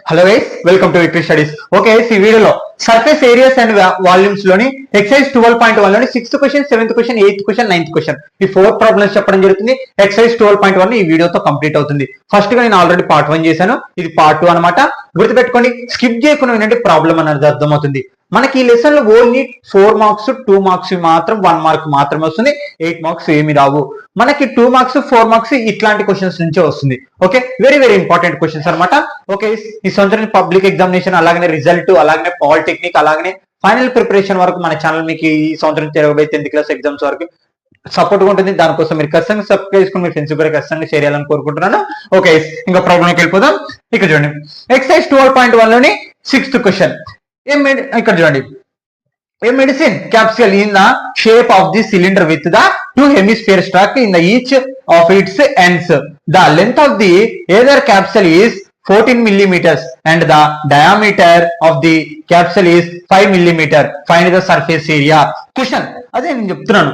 Hello guys, welcome to victory studies. Okay, ఈ వీడియోలో surface areas and volumes లోని exercise 12.1 లోని 6th question, 7th question, 8th question, 9th question ఈ 4 problems చెప్పడం జరుగుతుంది. ఎక్సైజ్ 12.1 ఈ వీడియోతో కంప్లీట్ అవుతుంది. ఫస్ట్ గా నేను ఆల్రెడీ పార్ట్ 1 చేశాను, ఇది పార్ట్ 2 అనమాట. గుర్తుపెట్టుకోండి, స్కిప్ చేయకుండా ఏంటంటే ప్రాబ్లం అనేది అర్థమవుతుంది. మనకి ఈ లెసన్ లో ఓన్లీ 4 మార్క్స్ 2 మార్క్స్ మాత్రం 1 మార్క్ మాత్రమే వస్తుంది. 8 మార్క్స్ ఏమి రావు. మనకి 2 మార్క్స్ 4 మార్క్స్ ఇట్లాంటి క్వశ్చన్స్ నుంచే వస్తుంది. Okay, very very important questions అనమాట. ఓకే, ఈ సంవత్సరం పబ్లిక్ ఎగ్జామినేషన్, అలాగే రిజల్ట్, అలాగే పాలిటెక్నిక్, అలాగే ఫైనల్ ప్రిపరేషన్ వరకు మన ఛానల్ మీకు ఈ సంవత్సరం జరగబోయే 10th క్లాస్ ఎగ్జామ్స్ వరకు సపోర్ట్ గా ఉంటుంది. దానికోసం మీరు ఖచ్చితంగా సబ్స్క్రైబ్ చేసుకుని మీ ఫ్రెండ్స్ కూడా ఖచ్చితంగా షేర్ చేయాలని కోరుకుంటున్నాను. ఓకే, ఇంకా ప్రాబ్లంకి వెళ్ళిపోదాం. ఇక్కడ చూడండి, ఎక్సైజ్ 12.1 లోని 6th క్వశ్చన్. ఇక్కడ చూడండి, a medicine capsule in the shape of the cylinder with the two hemispheres stuck in the each of its ends. The length of the either capsule is 14 millimeters and the diameter of the capsule is 5 millimeter. Find the surface area. Question అదే నేను చెప్తున్నాను,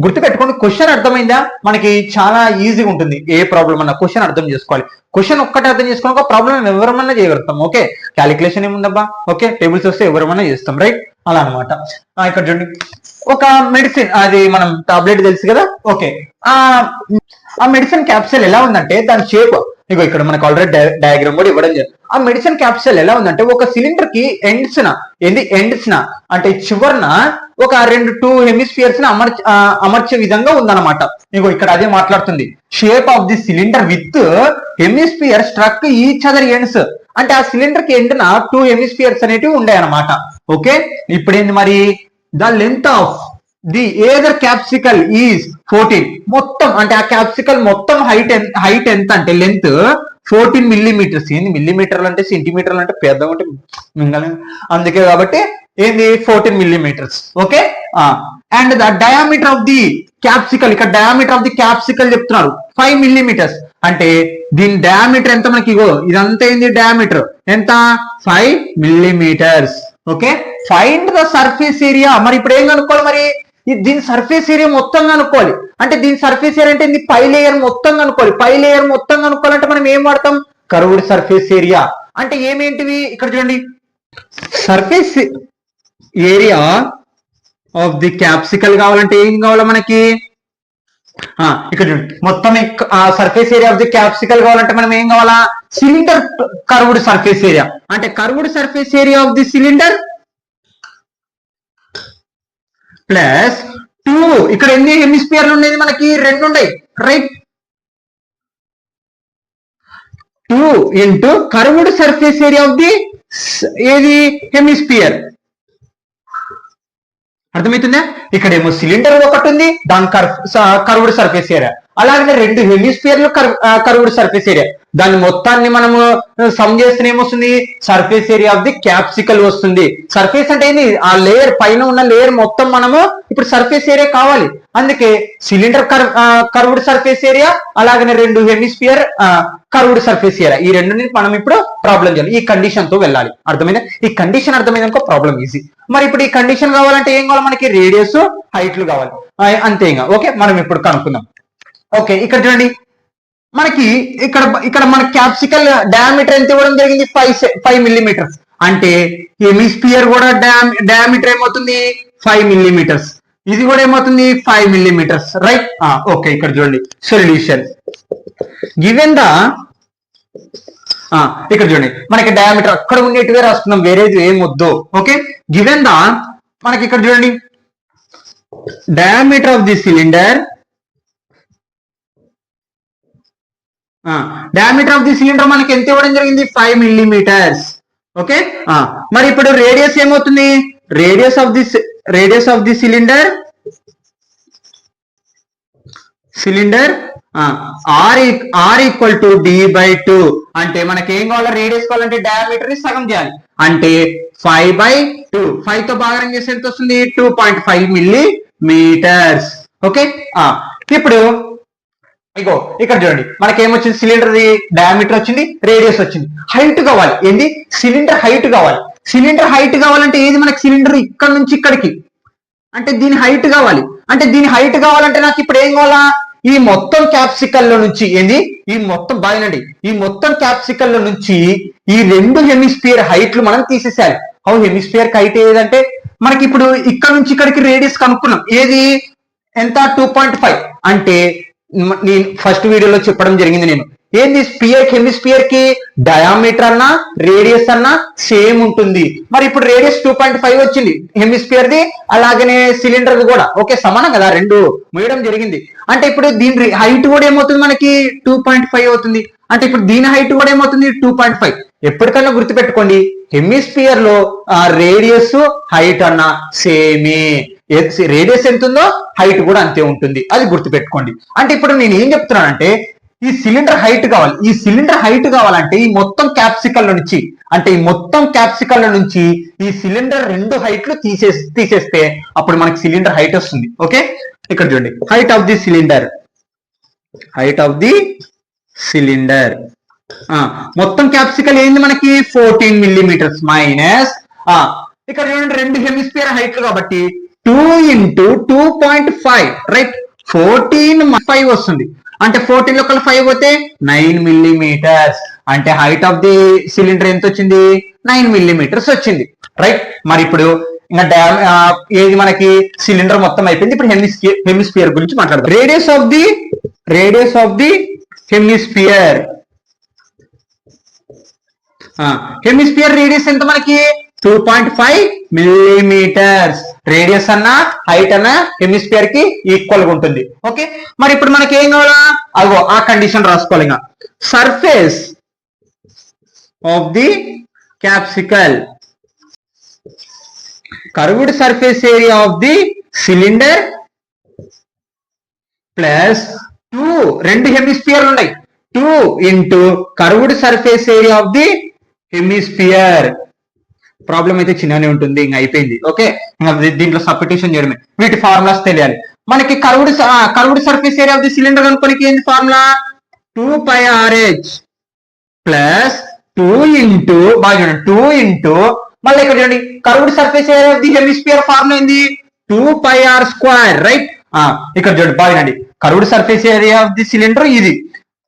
గుర్తుపెట్టుకోండి. Question అర్థమైందా? మనకి చాలా ఈజీగా ఉంటుంది. ఏ problem అన్నా క్వశ్చన్ అర్థం చేసుకోవాలి. క్వశ్చన్ ఒక్కటే అర్థం చేసుకుని ఒక ప్రాబ్లం ఎవరమన్నా చేయగలుగుతాం. ఓకే, క్యాలిక్యులేషన్ ఏముందబ్బా, ఓకే టేబుల్స్ వస్తే ఎవరమన్నా చేస్తాం, రైట్? అలా అనమాట. ఇక్కడ చూడండి, ఒక మెడిసిన్, అది మనం టాబ్లెట్ తెలుసు కదా. ఓకే, ఆ మెడిసిన్ క్యాప్సూల్ ఎలా ఉందంటే దాని షేప్ ఇగో ఇక్కడ మనకు ఆల్రెడీ డయాగ్రామ్ కూడా ఇవ్వడం జరిగింది. ఆ మెడిసిన్ క్యాప్సూల్ ఎలా ఉందంటే ఒక సిలిండర్ కి ఎండ్స్ న అంటే చివరన ఒక 2 హెమిస్ఫియర్స్ ని అమర్చే విధంగా ఉందన్నమాట. ఇగో ఇక్కడ అదే మాట్లాడుతుంది. Shape of the cylinder with hemisphere struck each other ends. అంటే ఆ సిలిండర్ కి ఎండ్ న 2 హెమిస్ఫియర్స్ అనేటివి ఉన్నాయి అన్నమాట. ఓకే, ఇప్పుడు ఏంది మరి, the length of the either capsule is 14. మొత్తం అంటే ఆ క్యాప్సికల్ మొత్తం హైట్ ఎంత అంటే లెంత్ 14 మిల్లీమీటర్స్. ఏంది మిల్లీమీటర్లు అంటే సెంటీమీటర్లు అంటే పెద్దగా ఉంటే మింగలేం, అందుకే కాబట్టి ఏంది 14 millimetres. Okay, and the diameter of the capsule, ఇక్కడ డయామీటర్ ఆఫ్ ది క్యాప్సికల్ చెప్తున్నారు 5 మిల్లీమీటర్స్. అంటే దీని డయామీటర్ ఎంత మనకి, ఇగో ఇదంతా ఏంది డయామీటర్ ఎంత, 5 millimetres. Okay, find the surface area. మరి ఇప్పుడు ఏం కనుక్కోవాలి, మరి దీని సర్ఫేస్ ఏరియా మొత్తం కనుక్కోవాలి. అంటే దీని సర్ఫేస్ ఏరియా అంటే పై లేయర్ మొత్తం కనుక్కోవాలి. పై లేయర్ మొత్తం కనుక్కోవాలంటే మనం ఏం వాడతాం, కర్వ్డ్ సర్ఫేస్ ఏరియా. అంటే ఏమేంటివి ఇక్కడ చూడండి, సర్ఫేస్ ఏరియా ఆఫ్ ది క్యాప్సికల్ కావాలంటే ఏం కావాలి మనకి, ఇక్కడ చూడండి, మొత్తం సర్ఫేస్ ఏరియా ఆఫ్ ది క్యాప్సికల్ కావాలంటే మనం ఏం కావాలా, సిలిండర్ కర్వ్డ్ సర్ఫేస్ ఏరియా. అంటే curved surface area of the cylinder plus 2. ఇక్కడ ఎన్ని హెమిస్ఫియర్లు ఉండేది మనకి, 2 ఉన్నాయి, right? 2 into curved surface area of the ఏది హెమిస్ఫియర్. అర్థమవుతుందా? ఇక్కడేమో సిలిండర్ ఒకటి ఉంది, దాని కర్వ్డ్ సర్ఫేస్ ఏరియా, అలాగే 2 హెమిస్ఫియర్లు కర్వ్డ్ సర్ఫేస్ ఏరియా. దాని మొత్తాన్ని మనము సమ్ చేస్తే ఏమొస్తుంది, సర్ఫేస్ ఏరియా ఆఫ్ ది క్యాప్సికల్ వస్తుంది. సర్ఫేస్ అంటే ఏంది, ఆ లేయర్ పైన ఉన్న లేయర్ మొత్తం మనము ఇప్పుడు సర్ఫేస్ ఏరియా కావాలి. అందుకే సిలిండర్ కర్వ్డ్ సర్ఫేస్ ఏరియా, అలాగే 2 హెమిస్ఫియర్ కర్వ్డ్ సర్ఫేస్ ఏరియా, ఈ రెండుని మనం ఇప్పుడు ప్రాబ్లం చేయాలి. ఈ కండిషన్ తో వెళ్ళాలి. అర్థమైందా? ఈ కండిషన్ అర్థమైందనుకో ప్రాబ్లం ఈజీ. మరి ఇప్పుడు ఈ కండిషన్ కావాలంటే ఏం కావాలి మనకి, రేడియస్ హైట్లు కావాలి, అంతే. ఇంకా ఓకే, మనం ఇప్పుడు కనుక్కుందాం. ఓకే, ఇక్కడ చూడండి, మనకి ఇక్కడ మన క్యాప్సికల్ డయామీటర్ ఎంత ఇవ్వడం జరిగింది, 5 మిల్లీమీటర్స్. అంటే హెమిస్ఫియర్ కూడా డయామీటర్ ఏమవుతుంది, 5 మిల్లీమీటర్స్. ఇది కూడా ఏమవుతుంది, 5 మిల్లీమీటర్స్, రైట్? ఓకే, ఇక్కడ చూడండి సొల్యూషన్ గివెన్ ద, ఇక్కడ చూడండి మనకి డయామీటర్ అక్కడ ఉండేట్టుగా రాసుకున్నాం, వేరేది ఏం వద్దు. ఓకే, గివెన్ ద, మనకి ఇక్కడ చూడండి diameter of the cylinder, diameter of the cylinder మనకి ఎంత ఇవ్వడం జరిగింది, 5 మిల్లీమీటర్స్. ఓకే, మరి ఇప్పుడు రేడియస్ ఏమవుతుంది, radius of the cylinder are equal to d/2. అంటే మనకి ఏం కావాలి, రేడియస్ కావాలంటే డయామీటర్ ని సగం చేయాలి. అంటే 5/2, 5 తో భాగం చేస్తే ఎంత వస్తుంది, 2.5 మిల్లీమీటర్స్. ఓకే, ఇప్పుడు ఇగో ఇక్కడ చూడండి మనకి ఏమొచ్చింది, సిలిండర్ డయామీటర్ వచ్చింది, రేడియస్ వచ్చింది, హైట్ కావాలి. ఏంది, సిలిండర్ హైట్ కావాలి. సిలిండర్ హైట్ కావాలంటే ఏది మనకి, సిలిండర్ ఇక్కడ నుంచి ఇక్కడికి, అంటే దీని హైట్ కావాలి. అంటే దీని హైట్ కావాలంటే నాకు ఇప్పుడు ఏం కావాలా, ఈ మొత్తం క్యాప్సికల్ లో నుంచి ఏంది ఈ మొత్తం బాగానండి ఈ మొత్తం క్యాప్సికల్ లో నుంచి ఈ రెండు హెమిస్ఫియర్ హైట్లు మనం తీసేసాలి. హెమిస్ఫియర్ హైట్ ఏదంటే మనకి ఇప్పుడు ఇక్కడ నుంచి ఇక్కడికి రేడియస్ కనుక్కున్నాం. ఏది ఎంత 2.5 అంటే నేను ఫస్ట్ వీడియోలో చెప్పడం జరిగింది. నేను ఏంది స్పియర్ హెమిస్ఫియర్ కి డయామీటర్ అన్నా రేడియస్ అన్నా సేమ్ ఉంటుంది. మరి ఇప్పుడు రేడియస్ 2.5 వచ్చింది హెమిస్ఫియర్ ది, అలాగనే సిలిండర్ కూడా ఓకే సమానం కదా, రెండు మూయడం జరిగింది. అంటే ఇప్పుడు దీని హైట్ కూడా ఏమవుతుంది మనకి 2.5 అవుతుంది. అంటే ఇప్పుడు దీని హైట్ కూడా ఏమవుతుంది 2.5. ఎప్పటికైనా గుర్తుపెట్టుకోండి హెమిస్ఫియర్ లో రేడియస్ హైట్ అన్న సేమే, రేడియస్ ఎంత ఉందో హైట్ కూడా అంతే ఉంటుంది, అది గుర్తుపెట్టుకోండి. అంటే ఇప్పుడు నేను ఏం చెప్తున్నానంటే ఈ సిలిండర్ హైట్ కావాలి. ఈ సిలిండర్ హైట్ కావాలంటే ఈ మొత్తం క్యాప్సికల్ నుంచి అంటే ఈ మొత్తం క్యాప్సికల్ నుంచి ఈ సిలిండర్ రెండు హైట్లు తీసేస్తే అప్పుడు మనకి సిలిండర్ హైట్ వస్తుంది. ఓకే ఇక్కడ చూడండి height of the cylinder, height of the cylinder మొత్తం క్యాప్సికల్ ఏంది మనకి 14 మిల్లీమీటర్స్ మైనస్ ఇక్కడ చూడండి రెండు హెమిస్ఫియర్ హైట్లు కాబట్టి 2 into 2.5 రైట్ 14 వస్తుంది. అంటే 14 లో 5 పోతే 9 మిల్లీమీటర్స్. అంటే హైట్ ఆఫ్ ది సిలిండర్ ఎంత వచ్చింది 9 మిల్లీమీటర్స్ వచ్చింది రైట్. మరి ఇప్పుడు ఇంకా ఏది మనకి సిలిండర్ మొత్తం అయిపోయింది. ఇప్పుడు హెమిస్ఫియర్ గురించి మాట్లాడదాం. Radius of the hemisphere, hemisphere radius ఎంత మనకి 2.5 మిల్లీమీటర్స్. రేడియస్ అన్నా హైట్ అన్నా హెమిస్ఫియర్ కి ఈక్వల్ గా ఉంటుంది. ఓకే మరి ఇప్పుడు మనకి ఏం కావాలా అగో ఆ కండిషన్ రాసుకోవాలి. ఇంకా surface of the capsule, curved surface area of the cylinder plus 2 రెండు హెమిస్ఫియర్లు ఉన్నాయి 2 into curved surface area of the hemisphere. Problem అయితే చిన్ననే ఉంటుంది, ఇంకా అయిపోయింది. ఓకే దీంట్లో సబ్స్టిట్యూషన్ చేయడమే. వీటి ఫార్ములాస్ తెలియాలి మనకి. Curved surface area of the cylinder కనుక్కోనికి ఏంది ఫార్ములా 2πRh ప్లస్ 2 into బాగా చూడండి 2 into మళ్ళీ ఇక్కడ చూడండి curved surface area of the hemisphere formula ఏంది 2πr² రైట్. ఇక్కడ చూడండి బాగా చూడండి curved surface area of the cylinder ఇది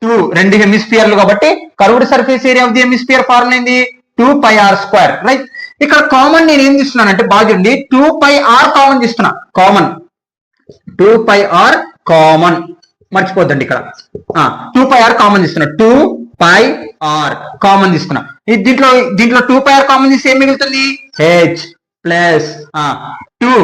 2 రెండు హెమిస్ఫియర్లు కాబట్టి curved surface area of the hemisphere formula ఏంది 2πr² రైట్. ఇక్కడ కామన్ నేను ఏం తీస్తున్నాను అంటే బాగా చూడండి 2πr కామన్ తీస్తున్నా, కామన్ 2πr కామన్ మర్చిపోద్దండి ఇక్కడ 2πr కామన్ తీసుకున్నా, 2πr కామన్ తీసుకున్నా. దీంట్లో 2πr కామన్ తీసి ఏం మిగులుతుంది h ప్లస్ 2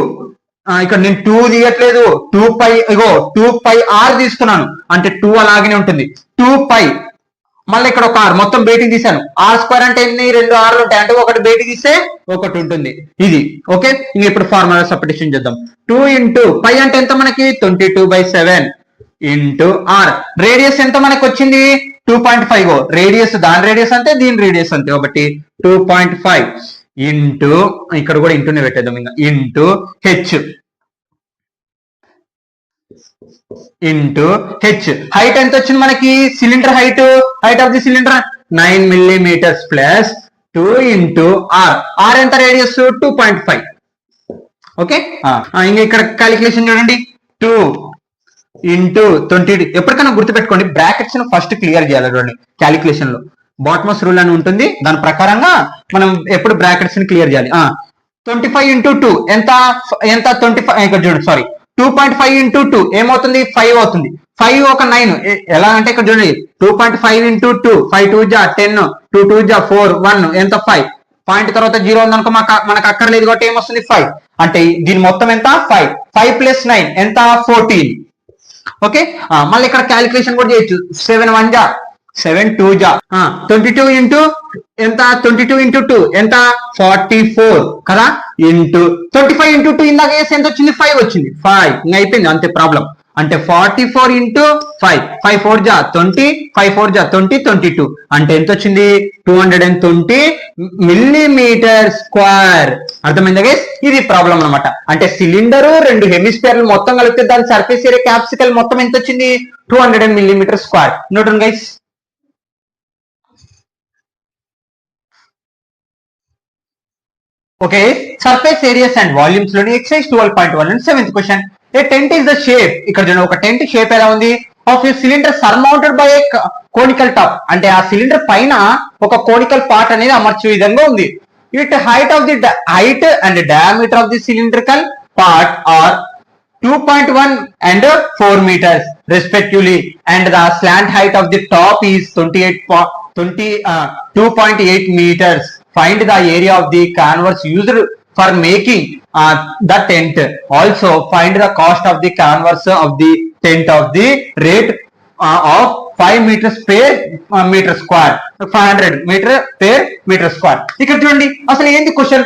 ఇక్కడ నేను 2 తీయట్లేదు 2πr తీసుకున్నాను అంటే 2 అలాగనే ఉంటుంది 2π మళ్ళీ ఇక్కడ ఒక r మొత్తం బయటికి తీసాను. r² అంటే ఎన్ని రెండు rలు ఉంటాయి అంటే ఒకటి బయటికి తీస్తే ఒకటి ఉంటుంది ఇది. ఓకే ఇంక ఇప్పుడు ఫార్ములా సబ్స్టిట్యూషన్ చేద్దాం. 2 into π అంటే ఎంత మనకి 22/7 into r. రేడియస్ ఎంత మనకి వచ్చింది 2.5. రేడియస్ దాని రేడియస్ అంతే దీని రేడియస్ అంతే కాబట్టి 2.5 ఇంటూ ఇక్కడ కూడా ఇంటూనే పెట్టేద్దాం ఇంకా into H into H. Height ఎంత వచ్చింది మనకి cylinder height of the cylinder 9 millimetres plus 2 into r ఎంత రేడియస్ 2.5. ఓకే ఇంకా ఇక్కడ క్యాలిక్యులేషన్ చూడండి 2 into 20. ఎప్పటికైనా గుర్తుపెట్టుకోండి బ్రాకెట్స్ ను ఫస్ట్ క్లియర్ చేయాలి. చూడండి క్యాలిక్యులేషన్ లో బాటమస్ రూల్ అని ఉంటుంది, దాని ప్రకారంగా మనం ఎప్పుడు బ్రాకెట్స్ ని క్లియర్ చేయాలి. 25 into 2 ఎంత 25 ఇక్కడ చూడండి సారీ 2.5 into 2 ఏమవుతుంది 5 అవుతుంది. 5 ఒక 9 ఎలా అంటే ఇక్కడ చూడండి 2.5 into 2 5 2 జా 10 2 2 జా 4 1 ఎంత 5 పాయింట్ తర్వాత 0 ఉందనుకో మనకు అక్కర్లేదు కాబట్టి ఏమొస్తుంది 5 అంటే దీని మొత్తం ఎంత 5 ప్లస్ 9 ఎంత 14. ఓకే మళ్ళీ ఇక్కడ క్యాలిక్యులేషన్ కూడా చేయొచ్చు 7 1 జా 7 2 జా 22 into ఎంత 22 into 2 ఎంత 44 కదా ఇంటూ 25 into 2 ఇందాక వేసి ఎంత వచ్చింది 5 వచ్చింది 5 ఇంకా అయిపోయింది అంతే ప్రాబ్లం. అంటే 44 into 5 5 4 జా 20 5 4 జా 20 22 అంటే ఎంత వచ్చింది 220 మిల్లీమీటర్ స్క్వేర్. అర్థమైందా గైస్ ఇది ప్రాబ్లం అన్నమాట. అంటే సిలిండర్ రెండు హెమిస్ఫియర్లు మొత్తం కలిపితే దాని సర్ఫేస్ ఏరియా క్యాప్సికల్ మొత్తం ఎంత వచ్చింది 200 millimetre square. Note guys. Okay surface areas and volumes లోని exercise 12.1 7th question a tent is the shape, ఇక్కడ చూడండి ఒక టెంట్ షేప్ ఎలా ఉంది, of a cylinder surmounted by a conical top, అంటే ఆ సిలిండర్ పైన ఒక కోనికల్ పార్ట్ అనేది అమర్చే విధంగా ఉంది. It height and diameter of the cylindrical part or 2.1 and 4 meters respectively, and the slant height of the top is 2.8 meters. Find the area of the canvas used for making the tent. Also find the cost of the canvas of the tent of the rate of 5 meters per meter square, 500 meter per meter square. ఇక్కడ చూడండి అసలు ఏంది question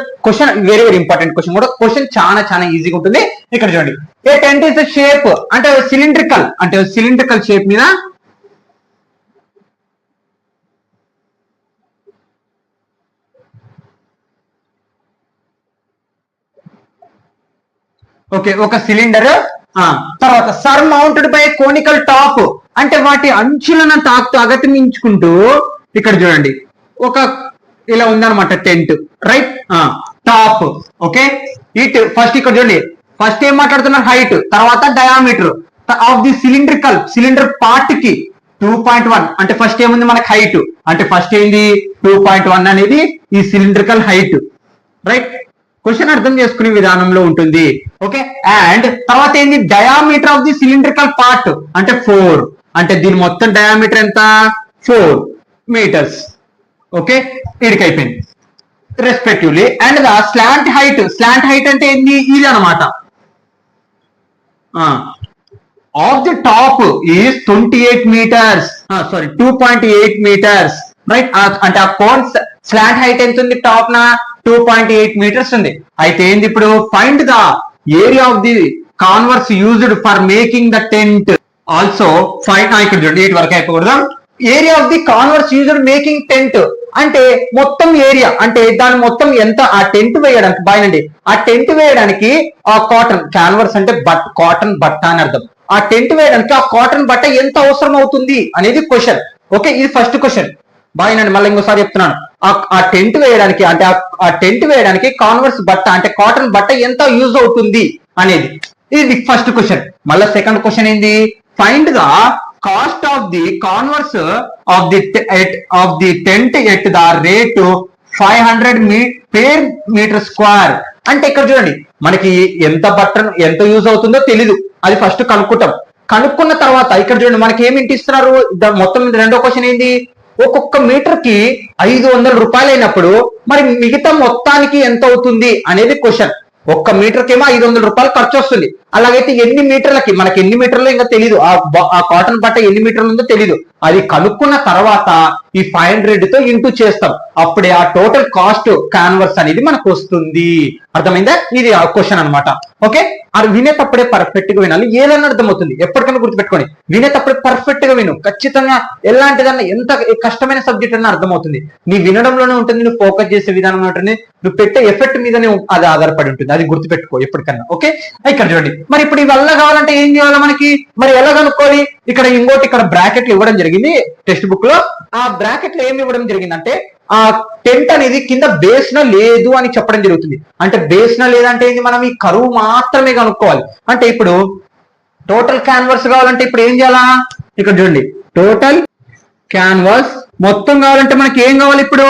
very very important question కూడా, question చాలా ఈజీగా ఉంటుంది. ఇక్కడ చూడండి ఏ టెంట్ ఇస్ ద షేప్ అంటే సిలిండ్రికల్ షేప్ మీద ఓకే ఒక సిలిండర్, తర్వాత sir mounted by conical top అంటే వాటి అంచులను తాకుతూ అగతిమించుకుంటూ ఇక్కడ చూడండి ఒక ఇలా ఉందన్నమాట tent, right. Top okay. It first ఇక్కడ చూడండి ఫస్ట్ ఏం మాట్లాడుతున్నారు హైట్, తర్వాత diameter of the cylinder part కి 2.1 అంటే ఫస్ట్ ఏముంది మనకి హైట్, అంటే ఫస్ట్ ఏంది 2.1 అనేది ఈ సిలిండ్రికల్ హైట్, రైట్. క్వశ్చన్ అర్థం చేసుకునే విధానంలో ఉంటుంది. ఓకే. అండ్ తర్వాత ఏంది diameter of the cylindrical part అంటే 4, అంటే దీని మొత్తం డయామీటర్ ఎంత 4 meters. ఓకే, ఇడికైపోయింది respectively. And the slant height అంటే ఏంది ఇది అనమాట, of the top is 28 meters, sorry 2.8 meters, right. అంటే ఆ కోన్ స్లాంట్ హైట్ ఎంత ఉంది టాప్ నా 2.8 meters ఉంది. అయితే ఏంది ఇప్పుడు find the area of the canvas used for making the tent. Also find, ఇక్కడ చూడండి ఇటు వరకు అయిపోకూడదు, area of the canvas used making tent అంటే మొత్తం ఏరియా, అంటే దాని మొత్తం ఎంత ఆ టెంట్ వేయడానికి బాయనండి, ఆ టెంట్ వేయడానికి ఆ కాటన్ క్యాన్వర్స్ అంటే కాటన్ బట్ట అని అర్థం, ఆ టెంట్ వేయడానికి ఆ కాటన్ బట్ట ఎంత అవసరం అవుతుంది అనేది క్వశ్చన్. ఓకే, ఇది ఫస్ట్ క్వశ్చన్. బాయనండి మళ్ళీ ఇంకోసారి చెప్తున్నాను, ఆ టెంట్ వేయడానికి అంటే ఆ టెంట్ వేయడానికి కాన్వర్స్ బట్ట అంటే కాటన్ బట్ట ఎంత యూజ్ అవుతుంది అనేది, ఇది ఫస్ట్ క్వశ్చన్. మళ్ళీ సెకండ్ క్వశ్చన్ ఏంది, find the cost of the converse of the tent at the rate 500 per meter square. అంటే ఇక్కడ చూడండి మనకి ఎంత బట్ట ఎంత యూజ్ అవుతుందో తెలీదు, అది ఫస్ట్ కనుక్కుంటాం. కనుక్కున్న తర్వాత ఇక్కడ చూడండి మనకి ఏమి ఇంటిస్తున్నారు, మొత్తం రెండో క్వశ్చన్ ఏంది, ఒక్కొక్క మీటర్ కి 500 రూపాయలు అయినప్పుడు మరి మిగతా మొత్తానికి ఎంత అవుతుంది అనేది క్వశ్చన్. ఒక్క మీటర్ కేమో 500 రూపాయలు ఖర్చు వస్తుంది, అలాగైతే ఎన్ని మీటర్లకి, మనకి ఎన్ని మీటర్లు ఇంకా తెలీదు, ఆ కాటన్ బట్ట ఎన్ని మీటర్లు ఉందో తెలీదు, అది కనుక్కున్న తర్వాత ఈ 500 తో ఇంటూ చేస్తాం, అప్పుడే ఆ టోటల్ కాస్ట్ కాన్వర్స్ అనేది మనకు వస్తుంది. అర్థమైందా, ఇది క్వశ్చన్ అనమాట. ఓకే, అది వినేటప్పుడే పర్ఫెక్ట్ గా వినాలి, ఏదన్నా అర్థమవుతుంది, ఎప్పటికైనా గుర్తుపెట్టుకోండి, వినేటప్పుడే పర్ఫెక్ట్ గా విను, ఖచ్చితంగా ఎలాంటిదన్నా ఎంత కష్టమైన సబ్జెక్ట్ అన్నా అర్థమవుతుంది. నీ వినడంలోనే ఉంటుంది, నువ్వు ఫోకస్ చేసే విధానంలో ఉంటుంది, నువ్వు పెట్టే ఎఫెక్ట్ మీదనే అది ఆధారపడి ఉంటుంది, అది గుర్తుపెట్టుకో ఎప్పటికన్నా. ఓకే, ఇక్కడ చూడండి మరి ఇప్పుడు ఇవల్ల కావాలంటే ఏం చేయాలి మనకి, మరి ఎలా కనుక్కోవాలి, ఇక్కడ ఇంకోటి ఇక్కడ బ్రాకెట్లు ఇవ్వడం జరిగింది టెక్స్ట్ బుక్ లో. ఆ బ్రాకెట్లు ఏమి ఇవ్వడం జరిగిందంటే ఆ టెంట్ అనేది కింద బేస్న లేదు అని చెప్పడం జరుగుతుంది. అంటే బేస్న లేదంటే ఏంది, మనం ఈ కరువు మాత్రమే కనుక్కోవాలి. అంటే ఇప్పుడు టోటల్ క్యాన్వర్స్ కావాలంటే ఇప్పుడు ఏం చేయాలా, ఇక్కడ చూడండి టోటల్ క్యాన్వాస్ మొత్తం కావాలంటే మనకి ఏం కావాలి, ఇప్పుడు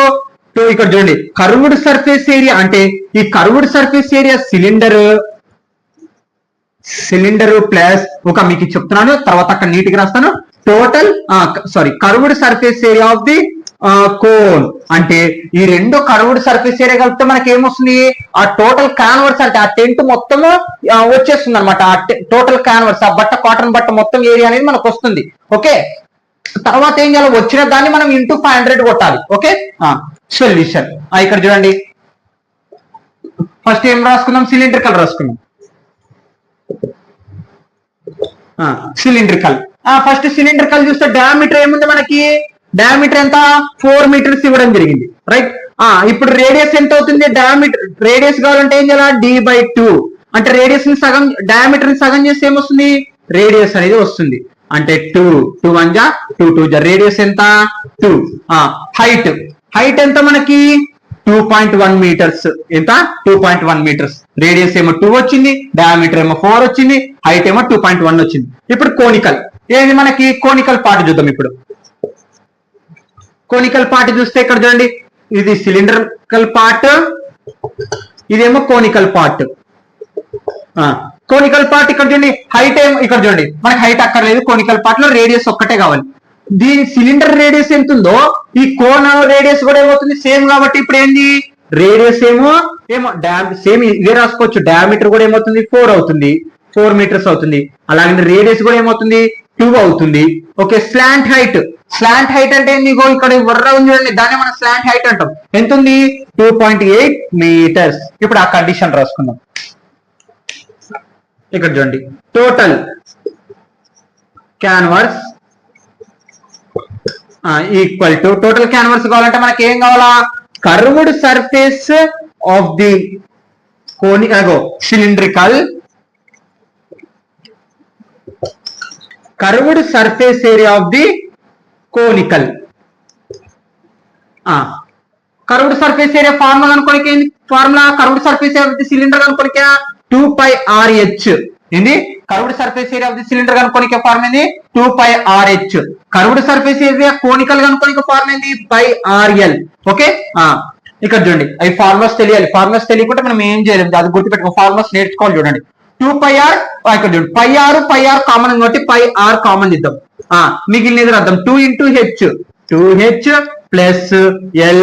ఇక్కడ చూడండి కర్వ్డ్ సర్ఫేస్ ఏరియా, అంటే ఈ curved surface area cylinder plus ఒక మీకు చెప్తున్నాను తర్వాత అక్కడ నీట్ గా రాస్తాను, total curved surface area of the cone. అంటే ఈ రెండు కర్వ్డ్ సర్ఫేస్ ఏరియా కలిపితే మనకి ఏమొస్తుంది, ఆ టోటల్ కాన్వర్స్ అంటే ఆ టెంట్ మొత్తం వచ్చేస్తుంది అనమాట, ఆ టోటల్ కాన్వర్స్ ఆ బట్ట కాటన్ బట్ట మొత్తం ఏరియా అనేది మనకు వస్తుంది. ఓకే, తర్వాత ఏం చేయాలి, వచ్చిన దాన్ని మనం ఇంటూ 500 కొట్టాలి. ఓకే, సొల్యూషన్ ఇక్కడ చూడండి ఫస్ట్ ఏం రాసుకుందాం, సిలిండ్రికల్ రాసుకుందాం. సిలిండ్రికల్ ఫస్ట్ సిలిండ్రికల్ చూస్తే డయామీటర్ ఏముంది మనకి, డయామీటర్ ఎంత 4 meters ఇవ్వడం జరిగింది, రైట్. ఇప్పుడు రేడియస్ ఎంత అవుతుంది, రేడియస్ కావాలంటే ఏం చేయాలి, d/2 అంటే రేడియస్ ని సగం డయామీటర్ ని సగం చేస్తే ఏమొస్తుంది, రేడియస్ అనేది వస్తుంది. అంటే 2 1 జా 2 2 జా రేడియస్ ఎంత 2. హైట్ ఎంత మనకి 2.1 meters, ఎంత 2.1 meters, రేడియస్ ఏమో 2 వచ్చింది, డయామీటర్ ఏమో 4 వచ్చింది, హైట్ ఏమో 2.1 వచ్చింది. ఇప్పుడు కోనికల్ ఏది మనకి కోనికల్ పార్ట్ చూద్దాం. ఇప్పుడు కోనికల్ పార్ట్ చూస్తే ఇక్కడ చూడండి, ఇది సిలిండ్రికల్ పార్ట్, ఇదేమో కోనికల్ పార్ట్. కోనికల్ పార్ట్ ఇక్కడ చూడండి, హైట్ ఏమో ఇక్కడ చూడండి, మనకి హైట్ అక్కర్లేదు, కోనికల్ పార్ట్ లో రేడియస్ ఒక్కటే కావాలి. దీని సిలిండర్ రేడియస్ ఎంత ఉందో ఈ కోన్ రేడియస్ కూడా ఏమవుతుంది సేమ్. కాబట్టి ఇప్పుడు ఏంది రేడియస్ ఏమో సేమ్ ఇదే రాసుకోవచ్చు. డయామీటర్ కూడా ఏమవుతుంది 4 అవుతుంది, 4 మీటర్స్ అవుతుంది. అలాగే రేడియస్ కూడా ఏమవుతుంది 2 అవుతుంది. Okay, slant height, slant height అంటే నీకు ఇక్కడ వర్ర ఉంది చూడండి, దాన్ని మనం స్లాంట్ హైట్ అంటాం. ఎంత ఉంది 2.8 మీటర్స్. ఇప్పుడు ఆ కండిషన్ రాసుకుందాం. ఇక్కడ చూడండి, total canvas equal to, total canvas కావాలంటే మనకి ఏం కావాలా, curved surface of the cylindrical, curved surface area of the conical. Curved surface area formula కనుక్కోనికి ఏంది formula, curved surface area of the cylinder కనుక్కోనికి 2πRh. ఏంది curved surface area of the cylinder కనుక్కోనికి form ఏంది 2πRh. Curved surface area conical కనుక్కోనికి form ఏంది πRL. Okay, ఇక్కడ చూడండి, అవి ఫార్ములాస్ తెలియాలి. ఫార్ములాస్ తెలియకుంటే మనం ఏం చేయలేము, అది గుర్తుపెట్టుకో. ఫార్ములాస్ నేర్చుకోవాలి. చూడండి 2πr, ఇక్కడ చూడండి πr కామన్ కాబట్టి πr కామన్ ఇద్దాం. మిగిలినది రాద్దాం 2 into h, 2h plus l.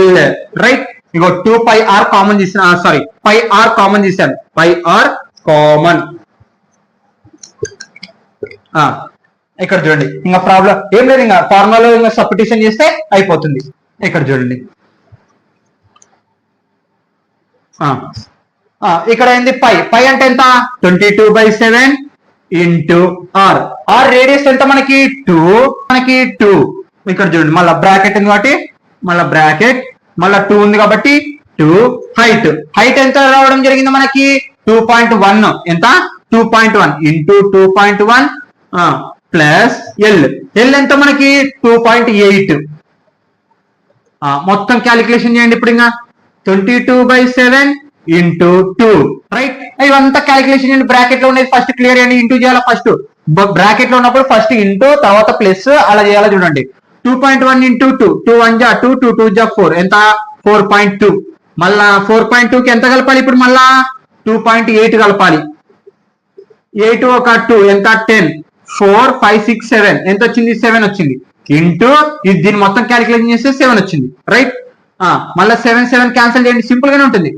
Right, ఇగో 2πr కామన్ తీసిన, సారీ πr కామన్ తీసాను, πr కామన్. ఇక్కడ చూడండి, ఇంకా ప్రాబ్లం ఏం లేదు, ఇంకా ఫార్ములాలో ఇంకా సబ్స్టిట్యూషన్ చేస్తే అయిపోతుంది. ఇక్కడ చూడండి, ఇక్కడ ఏంది పై అంటే ఎంత 22/7 ఇంటూ r. r రేడియస్ ఎంత మనకి 2. ఇక్కడ చూడండి, మళ్ళీ బ్రాకెట్ ఉంది కాబట్టి మళ్ళీ బ్రాకెట్, మళ్ళీ 2 ఉంది కాబట్టి 2. హైట్ ఎంత రావడం జరిగింది మనకి 2.1. ఎంత 2.1 ఇంటూ 2.1 ప్లస్ ఎల్ ఎంత మనకి 2.8. మొత్తం క్యాలిక్యులేషన్ చేయండి. ఇప్పుడు ఇంకా 22/7 ఇంటూ 2. రైట్, ఇవంతా క్యాలిక్యులేషన్ చేయండి. బ్రాకెట్ లో ఉండేది ఫస్ట్ క్లియర్ చేయండి, ఇంటూ చేయాలి. ఫస్ట్ బ్రాకెట్ లో ఉన్నప్పుడు ఫస్ట్ ఇంటూ, తర్వాత ప్లస్, అలా చేయాలి. చూడండి 2.1 ఇంటూ 2, 2 1 జా 2, 2 2 జా 4, ఎంత 4.2. మళ్ళా 4.2 కి ఎంత కలపాలి ఇప్పుడు, మళ్ళా 2.8 కలపాలి. 8 ఒక 2 ఎంత 10, 4 5 6 7 ఎంత వచ్చింది 7 వచ్చింది. ఇంటూ దీన్ని మొత్తం క్యాలిక్యులేషన్ చేస్తే 7 వచ్చింది. రైట్, మళ్ళీ 7 క్యాన్సిల్ చేయండి, సింపుల్ గానే ఉంటుంది.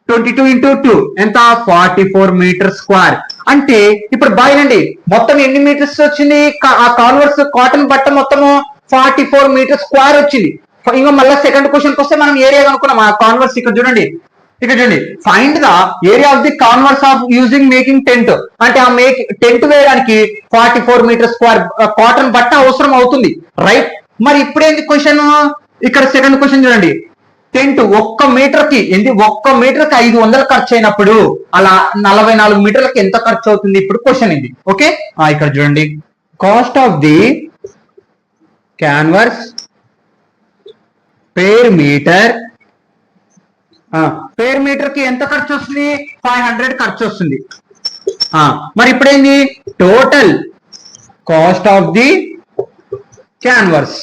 22 ఇంటూ 2 ఎంత 44 మీటర్ స్క్వేర్. అంటే ఇప్పుడు బాయ్నండి, మొత్తం ఎన్ని మీటర్స్ వచ్చింది, ఆ కాన్వర్స్ కాటన్ బట్ట మొత్తము 44 మీటర్ స్క్వేర్ వచ్చింది. ఇంకా మళ్ళీ సెకండ్ క్వశ్చన్కి వస్తే మనం ఏరియా కనుక్కున్నాం. ఆ కాన్వర్స్ ఇక్కడ చూడండి, find the area of the converse of using making tent. అంటే ఆ టెంట్ వేయడానికి 44 మీటర్ స్క్వేర్ కాటన్ బట్ట అవసరం అవుతుంది. రైట్, మరి ఇప్పుడేంది క్వశ్చన్, ఇక్కడ సెకండ్ క్వశ్చన్ చూడండి, టెంట్ 1 మీటర్కి 500 ఖర్చు అయినప్పుడు అలా 44 మీటర్లకి ఎంత ఖర్చు అవుతుంది ఇప్పుడు క్వశ్చన్ ఇది. ఓకే, ఇక్కడ చూడండి, cost of the canvas per metre కి ఎంత ఖర్చు వస్తుంది 500 ఖర్చు వస్తుంది. మరి ఇప్పుడేంది total cost of the canvas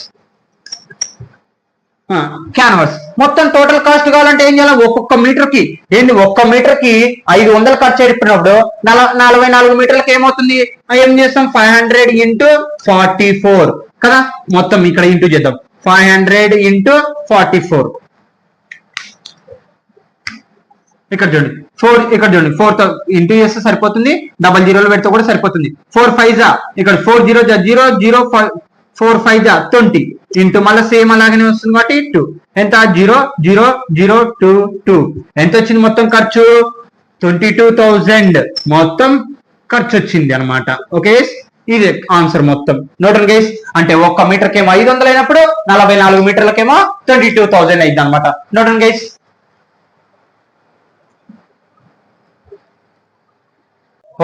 మొత్తం టోటల్ కాస్ట్ కావాలంటే ఏం చేయాలి, ఒక్కొక్క మీటర్ కి 500 ఖర్చు అయినప్పుడు 44 మీటర్లకి ఏమవుతుంది, ఏం చేస్తాం 500 ఇంటూ 44 కదా. మొత్తం ఇక్కడ ఇంటూ చేద్దాం, 500 ఇంటూ 44. ఇక్కడ చూడండి 4 ఇంటూ చేస్తే సరిపోతుంది, 00 పెడితే కూడా సరిపోతుంది. 4 5 జా ఇక్కడ 4 0 జా 0 0 4 5 జా 20 ఇంటూ మళ్ళీ సేమ్ అలాగనే వస్తుంది కాబట్టి 2 ఎంత 0 0 0 2 2 ఎంత వచ్చింది మొత్తం ఖర్చు 22,000 మొత్తం ఖర్చు వచ్చింది అనమాట. ఓకే, ఇది ఆన్సర్ మొత్తం. నోటన్ గైస్, అంటే 1 మీటర్ కేమో 500 అయినప్పుడు 44 మీటర్లకేమో 22,000 అయింది అనమాట. Note on guys.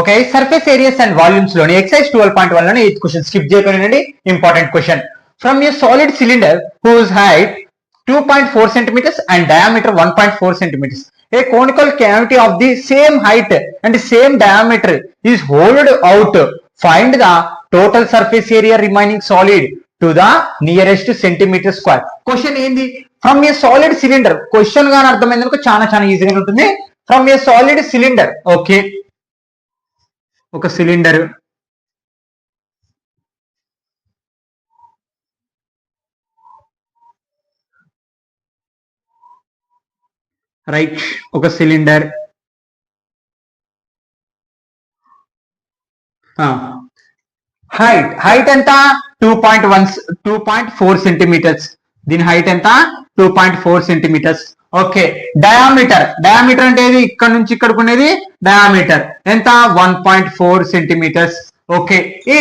Okay, surface areas and volumes లోని ఎక్సైజ్ 12.1 లోని 8th క్వశ్చన్ స్కిప్ చేయకండి. Important question. From a solid cylinder whose height 2.4 centimeters and diameter 1.4 centimeters. A conical cavity of the same height and same diameter is hold out, find the total surface area remaining solid to the nearest centimetre square. Question ఏంది? From a solid cylinder. Question గాని అర్థమైంది అనుకో చాలా చాలా ఈజీగా ఉంటుంది. From a solid cylinder, okay, ఒక cylinder, right, ఒక సిలిండర్ హైట్ ఎంత? 2.4 సెంటీమీటర్స్. దీని హైట్ ఎంత? 2.4 సెంటీమీటర్స్. ఓకే, డయామీటర్ అంటే ఏది? ఇక్కడ నుంచి ఇక్కడికి ఉండేది డయామీటర్ ఎంత? 1.4 centimetres. Okay, a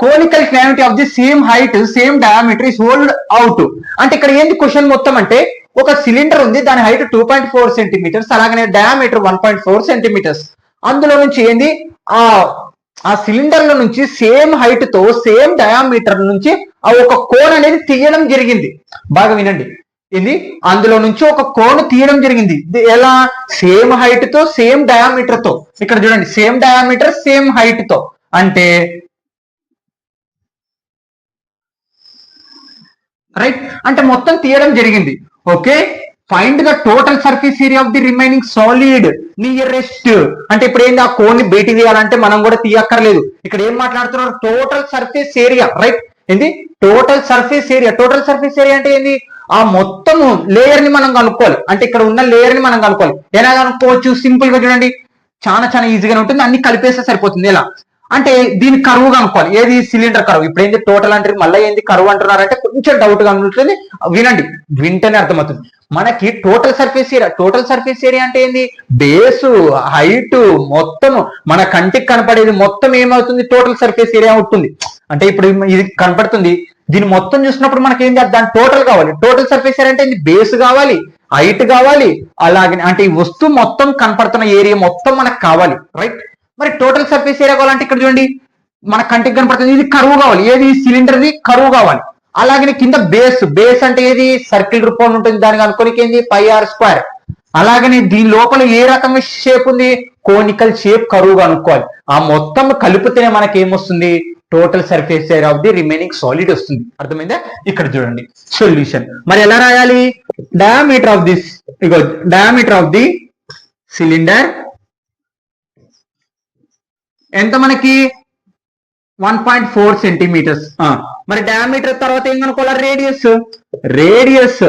conical cavity of the same height same diameter is hold out. అంటే ఇక్కడ ఏంది క్వశ్చన్ మొత్తం అంటే ఒక సిలిండర్ ఉంది, దాని హైట్ 2.4 సెంటీమీటర్స్, అలాగనే డయామీటర్ 1.4 సెంటీమీటర్స్. అందులో నుంచి ఏంది ఆ సిలిండర్ లో నుంచి సేమ్ హైట్ తో సేమ్ డయామీటర్ నుంచి ఆ ఒక కోన్ అనేది తీయడం జరిగింది. బాగా వినండి, ఇది అందులో నుంచి ఒక కోన్ తీయడం జరిగింది. ఎలా? సేమ్ హైట్ తో సేమ్ డయామీటర్ తో. ఇక్కడ చూడండి, సేమ్ డయామీటర్ సేమ్ హైట్ తో అంటే రైట్, అంటే మొత్తం తీయడం జరిగింది. Okay, find the total surface area of the remaining solid nearest. అంటే ఇప్పుడు ఏంది? ఆ కోన్ ని బయట తీయాలంటే మనం కూడా తీయక్కర్లేదు. ఇక్కడ ఏం మాట్లాడుతున్నారు? Total surface area, right. ఏంది? Total surface area. Total surface area అంటే ఏంది? ఆ మొత్తము లేయర్ ని మనం కనుక్కోవాలి. అంటే ఇక్కడ ఉన్న లేయర్ ని మనం కనుక్కోవాలి. ఎలా కనుక్కోవచ్చు? సింపుల్ గా చూడండి, చాలా చాలా ఈజీగానే ఉంటుంది. అన్ని కలిపేస్తే సరిపోతుంది. ఎలా అంటే దీని కరువు కనుక్కోవాలి. ఏది? సిలిండర్ కరువు. ఇప్పుడు ఏంది టోటల్ అంటారు, మళ్ళీ ఏంది కరువు అంటున్నారంటే కొంచెం డౌట్ గా ఉంటుంది. వినండి, వింటేనే అర్థమవుతుంది. మనకి total surface area. Total surface area అంటే ఏంది? బేసు, హైట్, మొత్తం మన కంటికి కనపడేది మొత్తం ఏమవుతుంది? టోటల్ సర్ఫేస్ ఏరియా ఉంటుంది. అంటే ఇప్పుడు ఇది కనపడుతుంది, దీన్ని మొత్తం చూసినప్పుడు మనకి ఏం చేద్దాం? దాని టోటల్ కావాలి. టోటల్ సర్ఫేస్ ఏరియా అంటే బేస్ కావాలి, హైట్ కావాలి, అలాగే అంటే ఈ వస్తువు మొత్తం కనపడుతున్న ఏరియా మొత్తం మనకు కావాలి, రైట్. మరి టోటల్ సర్ఫేస్ ఏరియా కావాలంటే ఇక్కడ చూడండి, మన కంటికి కనపడుతుంది, ఇది కరువు కావాలి. ఏది? సిలిండర్ది కరువు కావాలి. అలాగే కింద బేస్ అంటే ఏది? సర్కిల్ రూపంలో ఉంటుంది. దానికి అనుకోనికి ఏంది? πr². అలాగనే దీని లోపల ఏ రకమైన షేప్ ఉంది? కోనికల్ షేప్ కరువుగా అనుకోవాలి. ఆ మొత్తం కలిపితేనే మనకి ఏమొస్తుంది? Total surface area of the remaining solid వస్తుంది. అర్థమైందా? ఇక్కడ చూడండి సొల్యూషన్. మరి ఎలా రాయాలి? Diameter of this, ego diameter of the cylinder ఎంత మనకి? 1.4 సెంటీమీటర్స్. మరి డయామీటర్ తర్వాత ఏం కనుక్కోవాలి? రేడియస్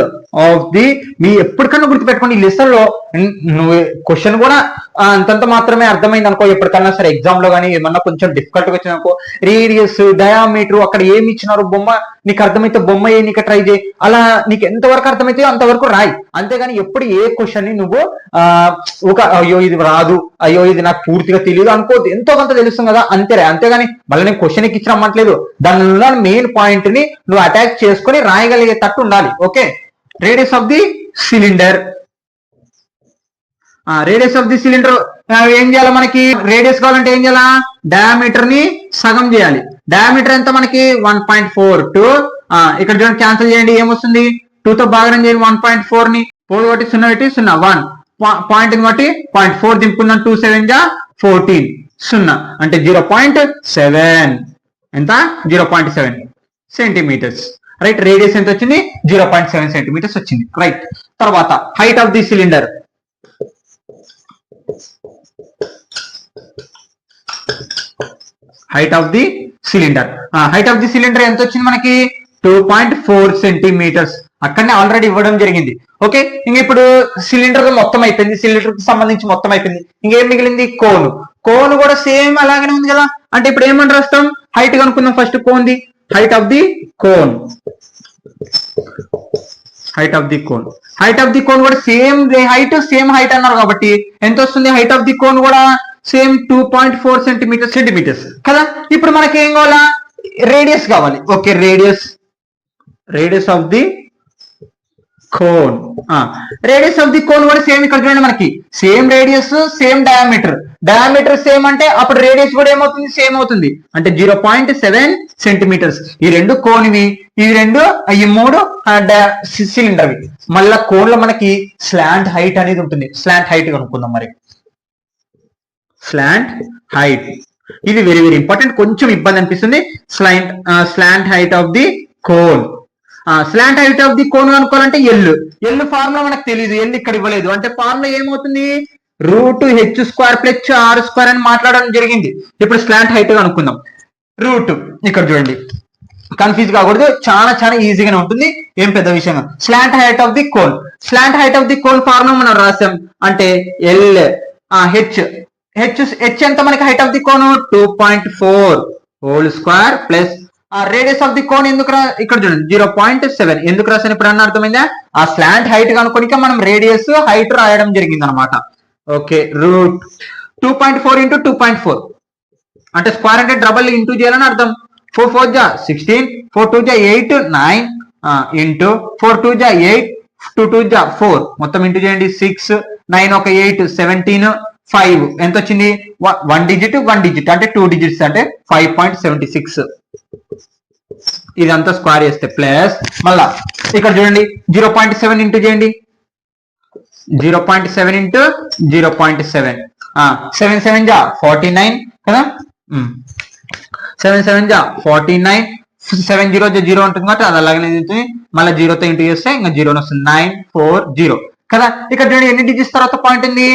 ఆఫ్ ది, మీ ఎప్పటికన్నా గుర్తుపెట్టుకోండి, ఈ లెసన్ లో నువ్వు క్వశ్చన్ కూడా అంతంత మాత్రమే అర్థమైంది అనుకో. ఎప్పటికన్నా సరే ఎగ్జామ్ లో కానీ ఏమన్నా కొంచెం డిఫికల్ట్ గా వచ్చిందనుకో, రేడియస్, డయామీటర్, అక్కడ ఏమి ఇచ్చినారు బొమ్మ నీకు అర్థమైతే బొమ్మ ఏ నీకు ట్రై చేయి. అలా నీకు ఎంతవరకు అర్థమైతే అంతవరకు రాయి. అంతేగాని ఎప్పుడు ఏ క్వశ్చన్ ని నువ్వు ఒక అయ్యో ఇది రాదు, అయ్యో ఇది నాకు పూర్తిగా తెలియదు అనుకోవద్దు. ఎంతో కొంత తెలుస్తుంది కదా, అంతే. అంతేగాని మళ్ళీ నేను క్వశ్చన్ ఇచ్చి రమ్మట్లేదు, దానిలో మెయిన్ పాయింట్ ని నువ్వు అటాక్ చేసుకొని రాయగలిగేటట్టు ఉండాలి. Okay, radius of the cylinder. Radius of the cylinder ఏం చేయాలి? మనకి రేడియస్ కావాలంటే ఏం చేయాలా? డయామీటర్ ని సగం చేయాలి. డయామీటర్ ఎంత మనకి? 1.4 టు ఇక్కడ చూడండి, క్యాన్సిల్ చేయండి, ఏమొస్తుంది? 2 తో భాగం చేయండి 1.4 ని. 4 ఒకటి 0 పెట్టి 0 1 పాయింట్ బట్టి 0.4 దింపుకున్నాం. 2 7 జా 14 0 అంటే 0.7. ఎంత? 0.7 సెంటీమీటర్స్, రైట్. రేడియస్ ఎంత వచ్చింది? 0.7 సెంటీమీటర్స్ వచ్చింది, రైట్. తర్వాత height of the cylinder. Height of the cylinder. Height of the cylinder ఎంత వచ్చింది మనకి? 2.4 సెంటీమీటర్స్. అక్కడనే ఆల్రెడీ ఇవ్వడం జరిగింది. ఓకే, ఇంక ఇప్పుడు సిలిండర్ మొత్తం అయిపోయింది, సిలిండర్ కి సంబంధించి మొత్తం అయిపోయింది. ఇంకేం మిగిలింది? కోన్ కూడా సేమ్ అలాగనే ఉంది కదా. అంటే ఇప్పుడు ఏమని రాస్తాం? హైట్ కనుక్కుందాం first cone the. Height of the cone. Height of the cone. Height of the cone కూడా సేమ్ హైట్ అన్నారు కాబట్టి ఎంత వస్తుంది? హైట్ ఆఫ్ ది కోన్ కూడా సేమ్ 2.4 సెంటీమీటర్స్ కదా. ఇప్పుడు మనకి ఏం కావాలా? రేడియస్ కావాలి. Okay, radius of the cone. Radius of the cone కూడా సేమ్. ఇక్కడ చూడండి మనకి same radius same diameter. Diameter same అంటే అప్పుడు రేడియస్ కూడా ఏమవుతుంది, సేమ్ అవుతుంది. అంటే 0.7 సెంటీమీటర్స్. ఈ రెండు కోన్వి, ఈ రెండు ఈ మూడు సిలిండర్వి. మళ్ళా కోన్ లో మనకి స్లాంట్ హైట్ అనేది ఉంటుంది. స్లాంట్ హైట్ కనుక్కుందాం మరి. స్లాంట్ హైట్ ఇది వెరీ వెరీ ఇంపార్టెంట్. కొంచెం ఇబ్బంది అనిపిస్తుంది. Slant height of the cone. Slant height of the cone అనుకోవాలంటే ఎల్ ఫార్ములా మనకు తెలియదు. ఎల్ ఇక్కడ ఇవ్వలేదు అంటే ఫార్ములా ఏమవుతుంది, √h² + r² అని మాట్లాడడం జరిగింది. ఇప్పుడు స్లాంట్ హైట్ అనుకుందాం. రూట్ ఇక్కడ చూడండి, కన్ఫ్యూజ్ కాకూడదు, చాలా చాలా ఈజీగానే ఉంటుంది, ఏం పెద్ద విషయం. Slant height of the cone. Slant height of the cone formula మనం రాసాం. అంటే ఎల్ హెచ్ ఎంత మనకి height of the cone 2.4² plus radius of the cone ఎందుకు ఇక్కడ చూడండి 0.7 ఎందుకు రాసాను ఇప్పుడు అన్న అర్థమైందా. ఆ స్లాంట్ హైట్ కనుక్కోనిక మనం రేడియస్ హైట్ రాయడం జరిగింది అనమాట. ఓకే, రూట్ 2.4 × 2.4 అంటే స్క్వేర్ అంటే డబల్ ఇంటూ చేయాలని అర్థం. 4 4 జా 16, 4 2 జా 8 9 ఇంటూ 4 2 జా 8 2 2 జా 4 మొత్తం ఇంటూ చేయండి 6 9 ఒక 8 17 5 ఎంత వచ్చింది 1 డిజిట్ అంటే 2 డిజిట్స్ అంటే 5.76. ఇదంతా స్క్వేర్ చేస్తే ప్లస్ మళ్ళా ఇక్కడ చూడండి 0.7 ఇంటూ చేయండి 0.7 ఇంటూ 0.7 7 7 జా 49 కదా 7 7 జా 49 7 0 జా 0 ఉంటుంది కాబట్టి అది అలాగనే ఉంటుంది. మళ్ళీ 0తో ఇంటూ చేస్తే ఇంకా 0 వస్తుంది 940 కదా. ఇక్కడ చూడండి ఎన్ని డిజిట్స్ తర్వాత పాయింట్ ఉంది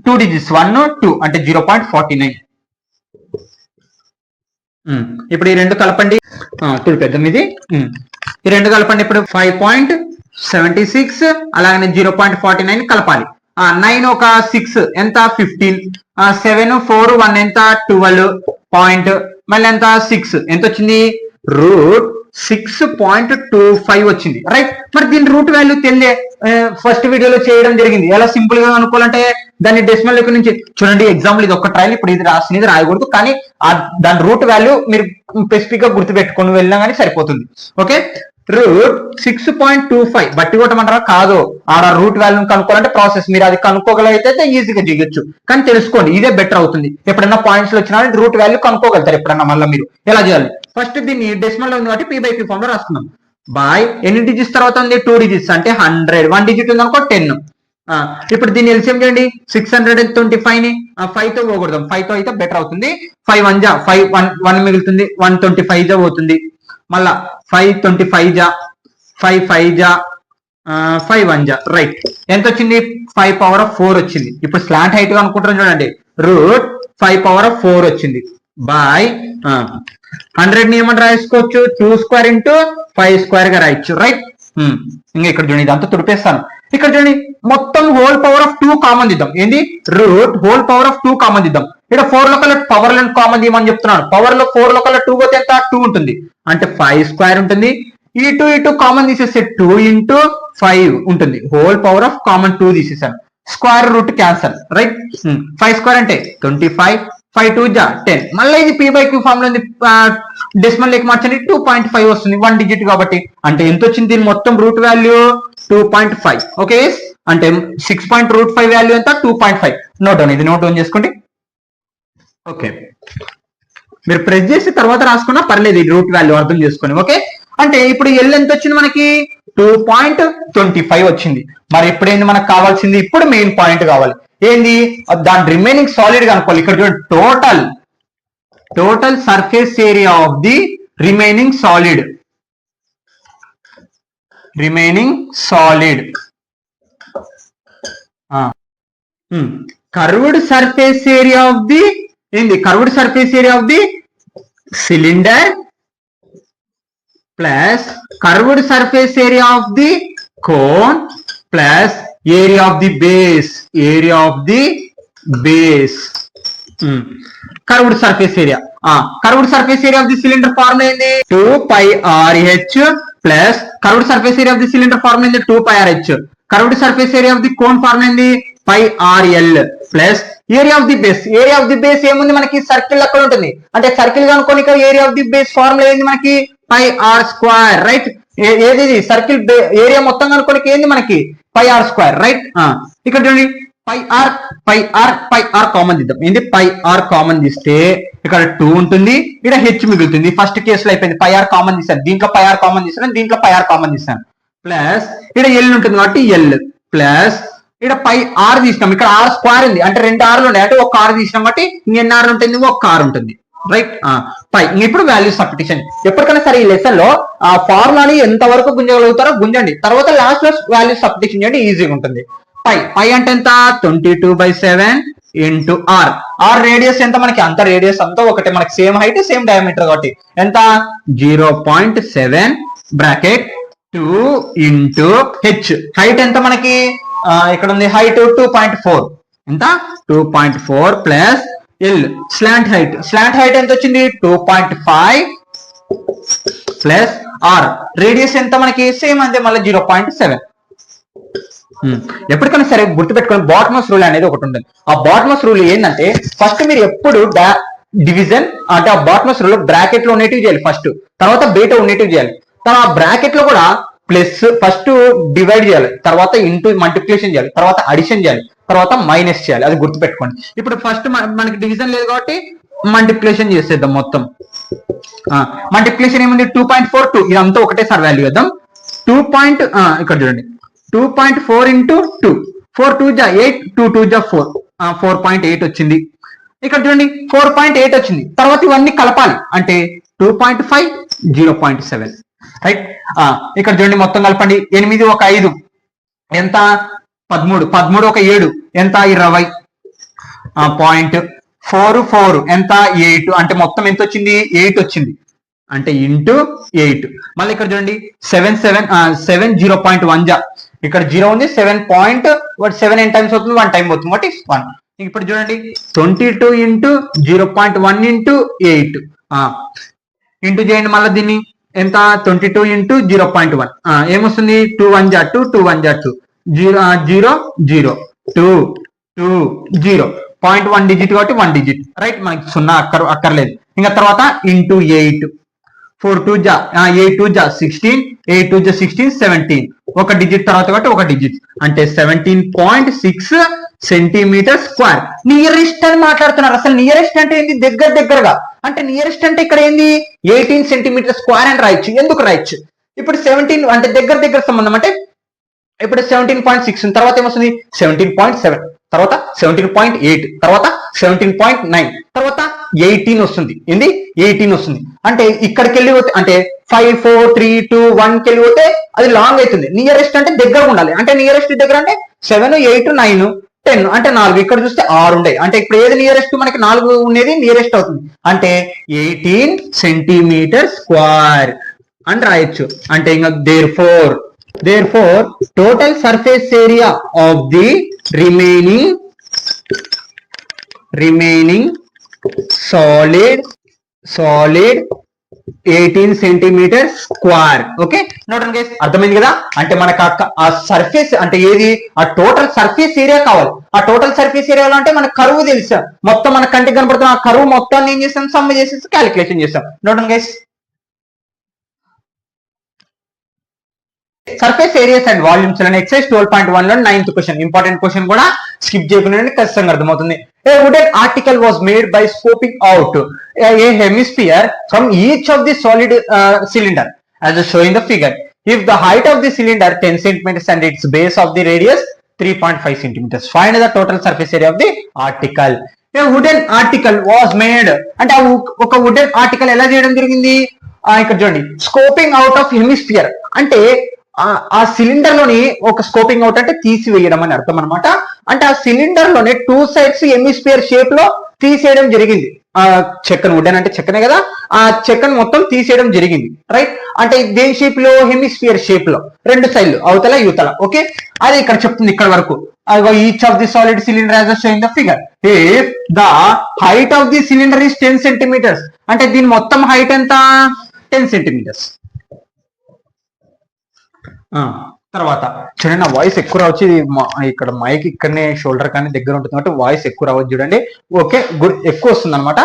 2 డిజిట్స్ 1 2 అంటే 0.49. ఇప్పుడు ఈ రెండు కలపండి. పెద్దది ఇది. ఈ రెండు కలపండి. ఇప్పుడు 5.76 అలాగనే 0.49 కలపాలి. 9 ఒక 6 ఎంత 15 7 4 1 ఎంత 12 పాయింట్ మళ్ళీ ఎంత 6 ఎంత వచ్చింది √6.25 వచ్చింది. రైట్, మరి దీని రూట్ వాల్యూ తెలియదే ఫస్ట్ వీడియోలో చేయడం జరిగింది. ఎలా సింపుల్ గా అనుకోవాలంటే దాన్ని డెసిమల్ లెక్క నుంచి చూడండి. ఎగ్జాంపుల్ ఇది ఒక ట్రయల్, ఇప్పుడు ఇది రాసినది రాయకూడదు, కానీ దాని రూట్ వాల్యూ మీరు స్పెసిఫిక్ గా గుర్తు పెట్టుకొని వెళ్ళినా కానీ సరిపోతుంది. ఓకే, √6.25 బట్టి కొట్టమంటారా కాదు, ఆడ రూట్ వాల్యూ కనుక్కోవాలంటే ప్రాసెస్ మీరు అది కనుక్కోగలిగితే ఈజీగా చేయొచ్చు, కానీ తెలుసుకోండి ఇదే బెటర్ అవుతుంది. ఎప్పుడైనా పాయింట్స్ లో వచ్చినా రూట్ వాల్యూ కనుక్కోగలుగుతారు ఎప్పుడన్నా. మళ్ళీ మీరు ఎలా చేయాలి, ఫస్ట్ దీన్ని డెసిమల్ లో ఉంది కాబట్టి p/p ఫామ్ లో రాసుకుందాం. బాయ్ ఎన్ని డిజిట్స్ తర్వాత ఉంది 2 డిజిట్స్ అంటే 100 1 డిజిట్ ఉంది అనుకో 10. ఇప్పుడు దీన్ని ఎల్సిఎం చేయండి 625 ని 5 తో పోకూడదాం, 5 తో అయితే బెటర్ అవుతుంది. 5 1 జా 5 1 మిగులుతుంది 125 జా పోతుంది. మళ్ళా 525 జా 5 5 జా 5 1 జా రైట్ ఎంత వచ్చింది 5/4 వచ్చింది. ఇప్పుడు స్లాంట్ హైట్ అనుకుంటారు చూడండి √5/4 వచ్చింది. బాయ్ 100 ని ఏమని రాసుకోవచ్చు 2² × 5² గా రాయొచ్చు. రైట్, ఇంకా ఇక్కడ చూడండి ఇదంతా తుడిపేస్తాను. ఇక్కడ చూడండి మొత్తం √2 కామన్ దిద్దాం. ఏంది √2 కామన్ దిద్దాం. ఇక్కడ 4 లో కల్లా పవర్ లను కామన్ తీయమని చెప్తున్నాను. పవర్ లో 4 లో కల్లా 2 పోతే ఎంత 2 ఉంటుంది అంటే 5² ఉంటుంది. ఈ 2 కామన్ తీసేస్తే 2 × 5 ఉంటుంది. కామన్ 2 తీసేసాను. Square root cancel. రైట్, 5² అంటే 25 5 2 జా 10. మళ్ళీ ఇది p/q ఫామ్ లో ఉంది, డెసిమల్ లెక్క మార్చండి 2.5 వస్తుంది 1 డిజిట్ కాబట్టి. అంటే ఎంత వచ్చింది దీని మొత్తం రూట్ వాల్యూ 2.5. ఓకే, అంటే 6.5 వాల్యూ ఎంత 2.5. నోట్ డౌన్, ఇది నోట్ డౌన్ చేసుకోండి. ఓకే, మీరు ప్రెస్ చేసి తర్వాత రాసుకున్నా పర్లేదు, ఇది రూట్ వాల్యూ అర్థం చేసుకోండి. ఓకే, అంటే ఇప్పుడు ఎల్ ఎంత వచ్చింది మనకి 2.25 వచ్చింది. మరి ఎప్పుడైంది మనకు కావాల్సింది, ఇప్పుడు మెయిన్ పాయింట్ కావాలి. ఏంది దాని రిమైనింగ్ సాలిడ్ కనుక్కోవాలి. ఇక్కడ చూడండి total surface area of the remaining solid curved surface area of the curved surface area of the cylinder plus curved surface area of the cone plus area of the base curved surface area. Curved surface area of the cylinder formula ఏంది 2πRH plus curved surface area of the cylinder formula ఏంది 2πRH. Curved surface area of the cone formula ఏంది πRL plus area of the base. Area of the base ఏముంది మనకి circle అక్కడ ఉంటుంది. అంటే circle కనుక్కొని area of the base formula ఏంది మనకి πr². రైట్, ఏది సర్కిల్ ఏరియా మొత్తం కనుక్కోనికి ఏంది మనకి పై ఆర్ స్క్వేర్, రైట్. ఇక్కడ చూడండి పై ఆర్ కామన్ తీద్దాం. ఏంది పై ఆర్ కామన్ తీస్తే ఇక్కడ 2 ఉంటుంది, ఇక్కడ హెచ్ మిగులుతుంది. ఫస్ట్ కేసులో అయిపోయింది, పై ఆర్ కామన్ తీసాను, దీంట్లో పై ఆర్ కామన్ తీసాను, దీంట్లో పై ఆర్ కామన్ తీసాను. ప్లస్ ఇక్కడ ఎల్ ఉంటుంది కాబట్టి ఎల్ ప్లస్ ఇక్కడ పై ఆర్ తీసినాం, ఇక్కడ ఆర్ స్క్వేర్ ఉంది అంటే 2 ఆర్లు ఉన్నాయి అంటే ఒక ఆర్ తీసినాం కాబట్టి ఎన్ని ఆర్లు ఉంటుంది, ఒక ఆర్ ఉంటుంది, రైట్. పై ఇప్పుడు వాల్యూ సబ్స్టిట్యూషన్. ఎప్పటికైనా సరే ఈ లెసన్ లో ఆ ఫార్ములాని ఎంత వరకు గుంజగలుగుతారో గుంజండి, తర్వాత లాస్ట్ లో వాల్యూ సబ్స్టిట్యూషన్ చేయండి, ఈజీగా ఉంటుంది. పై అంటే ఎంత 22/7 ఇంటూ ఆర్. ఆర్ రేడియస్ ఎంత మనకి, అంత రేడియస్ అంతా ఒకటే, మనకి సేమ్ హైట్ సేమ్ డయామీటర్ కాబట్టి ఎంత 0.7 బ్రాకెట్ 2 ఇంటూ హెచ్. హైట్ ఎంత మనకి ఇక్కడ ఉంది, హైట్ 2.4, ఎంత 2.4 ప్లస్ ఎల్ స్లాంట్ హైట్ ఎంత వచ్చింది 2.5 ప్లస్ ఆర్ రేడియస్ ఎంత మనకి సేమ్ అంతే మళ్ళీ 0.7. ఎప్పటికైనా సరే గుర్తుపెట్టుకుని బాటమస్ రూల్ అనేది ఒకటి ఉంటుంది. ఆ బాటమస్ రూల్ ఏంటంటే ఫస్ట్ మీరు ఎప్పుడు డివిజన్ అంటే ఆ బాటమస్ రూల్ బ్రాకెట్ లో ఉండేటివి చేయాలి ఫస్ట్, తర్వాత బయట ఉండేటివి చేయాలి. తర్వాత ఆ బ్రాకెట్ లో కూడా ప్లస్ ఫస్ట్ డివైడ్ చేయాలి, తర్వాత ఇంటూ మల్టిప్లికేషన్ చేయాలి, తర్వాత అడిషన్ చేయాలి, తర్వాత మైనస్ చేయాలి. అది గుర్తుపెట్టుకోండి. ఇప్పుడు ఫస్ట్ మనకి డివిజన్ లేదు కాబట్టి మల్టిప్లికేషన్ చేసేద్దాం మొత్తం. మల్టిప్లికేషన్ ఏముంది 2.42, ఇదంతా ఒకటేసారి వాల్యూ వేద్దాం. ఇక్కడ చూడండి 2.4 ఇంటూ 2, 4 2 జా 8, 2 2 జా 4, 4.8 వచ్చింది. ఇక్కడ చూడండి 4.8 వచ్చింది. తర్వాత ఇవన్నీ కలపాలి అంటే 2.5 0.7, రైట్. ఇక్కడ చూడండి మొత్తం కలపండి. 8 ఒక 5 ఎంత 13, 13 ఒక 7 ఎంత 20, పాయింట్ 4 4 ఎంత 8 అంటే మొత్తం ఎంత వచ్చింది 8 వచ్చింది అంటే ఇంటూ 8. మళ్ళీ ఇక్కడ చూడండి 7 0.1 జా ఇక్కడ 0 ఉంది, 7 ఎన్ టైమ్స్ అవుతుంది, 1 టైం అవుతుంది వాట్ ఇస్ 1. ఇప్పుడు చూడండి 22 ఇంటూ 0.1 ఇంటూ 8 ఇంటూ చేయండి మళ్ళీ దీన్ని ఎంత 22 ఇంటూ 0.1 ఏమొస్తుంది 2 1 జా 2, 2 1 జా 2, 0 0 0 2 2 0, 0.1 డిజిట్ కాబట్టి 1 డిజిట్, రైట్. మనకి 0 అక్కర్లేదు. ఇంకా తర్వాత ఇంటూ 8, 4 2 జా 8 2 జా 16, 8 2 జా 16 17, ఒక డిజిట్ తర్వాత కాబట్టి ఒక డిజిట్ అంటే 17.6 సెంటీమీటర్ స్క్వేర్. నియరెస్ట్ అని మాట్లాడుతున్నారు. అసలు నియరెస్ట్ అంటే ఏంది, దగ్గరగా అంటే నియరెస్ట్ అంటే ఇక్కడ ఏంది 18 సెంటీమీటర్ స్క్వేర్ అని రాయొచ్చు. ఎందుకు రాయొచ్చు, ఇప్పుడు 17 అంటే దగ్గర సంబంధం అంటే ఇప్పుడు 17.6 తర్వాత ఏమొస్తుంది 17.7, తర్వాత 17.8, తర్వాత 17.9, తర్వాత 18 వస్తుంది. ఏంది 18 వస్తుంది అంటే ఇక్కడికి వెళ్ళి పోతే అంటే 5 4 3 2 1 కి వెళ్ళి పోతే అది లాంగ్ అవుతుంది. నియరెస్ట్ అంటే దగ్గర ఉండాలి అంటే నియరెస్ట్ దగ్గర అంటే 7 8 9 10 అంటే 4, ఇక్కడ చూస్తే 6 ఉండే అంటే ఇప్పుడు ఏది నియరెస్ట్ మనకి 4 ఉండేది నియరెస్ట్ అవుతుంది అంటే 18 సెంటీమీటర్ స్క్వేర్ అని రాయొచ్చు. అంటే ఇంకా therefore total surface area of the remaining solid 18 centimetre square. Okay note guys, అర్థమైంది కదా. అంటే మనకు ఆ సర్ఫేస్ అంటే ఏది ఆ టోటల్ సర్ఫేస్ ఏరియా కావాలి. ఆ టోటల్ సర్ఫేస్ ఏరియాలో అంటే మనకు కరువు తెలుసు, మొత్తం మన కంటికి కనపడుతున్న ఆ కరువు మొత్తాన్ని ఏం చేస్తాం సమ్ చేసేసి క్యాలిక్యులేషన్ చేస్తాం. Note guys, surface areas and volumes అని ఎక్సైజ్ 12.1 లో 9th క్వశ్చన్. ఇంపార్టెంట్ క్వశ్చన్ కూడా స్కిప్ చేయకుండా ఖచ్చితంగా అర్థమవుతుంది. A wooden article was made by scoping out a hemisphere from each of the solid cylinder as shown in the figure. If the height of the cylinder 10 centimeters and its base of the radius 3.5 centimeters, find the total surface area of the article. A wooden article was made అంటే ఒక wooden article ఎలా చేయడం జరిగింది, ఇక్కడ చూడండి scoping out of hemisphere అంటే ఆ cylinder లోని ఒక స్కోపింగ్ అవుట్ అంటే తీసివేయడం అని అర్థం అనమాట. అంటే ఆ సిలిండర్ లోనే 2 సైడ్స్ హెమిస్ఫియర్ షేప్ లో తీసేయడం జరిగింది. ఆ చెక్కను వుడెన్ అంటే చెక్కనే కదా, ఆ చెక్కను మొత్తం తీసేయడం జరిగింది, రైట్. అంటే దేని షేప్ లో హెమిస్ఫియర్ షేప్ లో 2 సైడ్లు అవతల యువతల. ఓకే అది ఇక్కడ చెప్తుంది ఇక్కడ వరకు. Each of the solid cylinder as showing the figure. If the height of the cylinder is 10 centimetres అంటే దీని మొత్తం హైట్ ఎంత 10 సెంటీమీటర్స్. తర్వాత చూడండి, నా వాయిస్ ఎక్కువ రావచ్చు. ఇక్కడ మైక్ ఇక్కడనే షోల్డర్ కానీ దగ్గర ఉంటుంది కాబట్టి వాయిస్ ఎక్కువ రావచ్చు. చూడండి, ఓకే గుడ్, ఎక్కువ వస్తుంది అనమాట.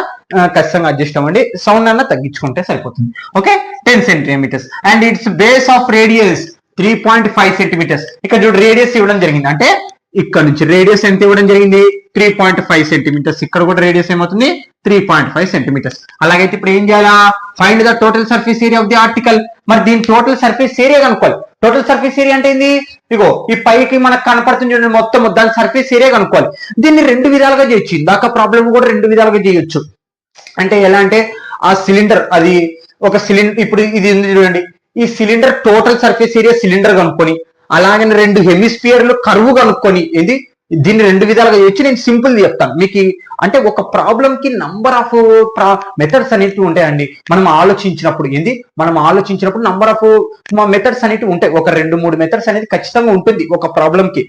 ఖచ్చితంగా అడ్జస్ట్ అవ్వండి, సౌండ్ అన్న తగ్గించుకుంటే సరిపోతుంది. Okay, 10 centimetres and its base of radius 3.5 centimetres. ఇక్కడ చూడు రేడియస్ ఇవ్వడం జరిగింది, అంటే ఇక్కడ నుంచి రేడియస్ ఎంత ఇవ్వడం జరిగింది 3.5 సెంటీమీటర్స్. ఇక్కడ కూడా రేడియస్ ఏమవుతుంది 3.5 సెంటీమీటర్స్. అలాగైతే ఇప్పుడు ఏం చేయాలా, find the total surface area of the article. మరి దీని టోటల్ సర్ఫేస్ ఏరియా కనుక్కోవాలి. టోటల్ సర్ఫేస్ ఏరియా అంటే ఏంది, ఇగో ఈ పైకి మనకు కనపడుతుంది చూడండి మొత్తం, దాని సర్ఫేస్ ఏరియా కనుక్కోవాలి. దీన్ని రెండు విధాలుగా చేయొచ్చు, ఇందాక ప్రాబ్లం కూడా రెండు విధాలుగా చేయొచ్చు. అంటే ఎలా అంటే ఆ సిలిండర్, అది ఒక సిలిండర్, ఇప్పుడు ఇది ఉంది చూడండి, ఈ cylinder total surface area cylinder కనుక్కొని, అలాగే రెండు హెమిస్ఫియర్లు కరువు కనుక్కొని, ఇది దీన్ని రెండు విధాలుగా చేయొచ్చు. నేను సింపుల్ చెప్తాను మీకు. అంటే ఒక ప్రాబ్లం కి నంబర్ ఆఫ్ మెథడ్స్ అనేవి ఉంటాయండి. మనం ఆలోచించినప్పుడు నంబర్ ఆఫ్ మెథడ్స్ అనేవి ఉంటాయి. ఒక 2-3 మెథడ్స్ అనేది ఖచ్చితంగా ఉంటుంది ఒక ప్రాబ్లం కి.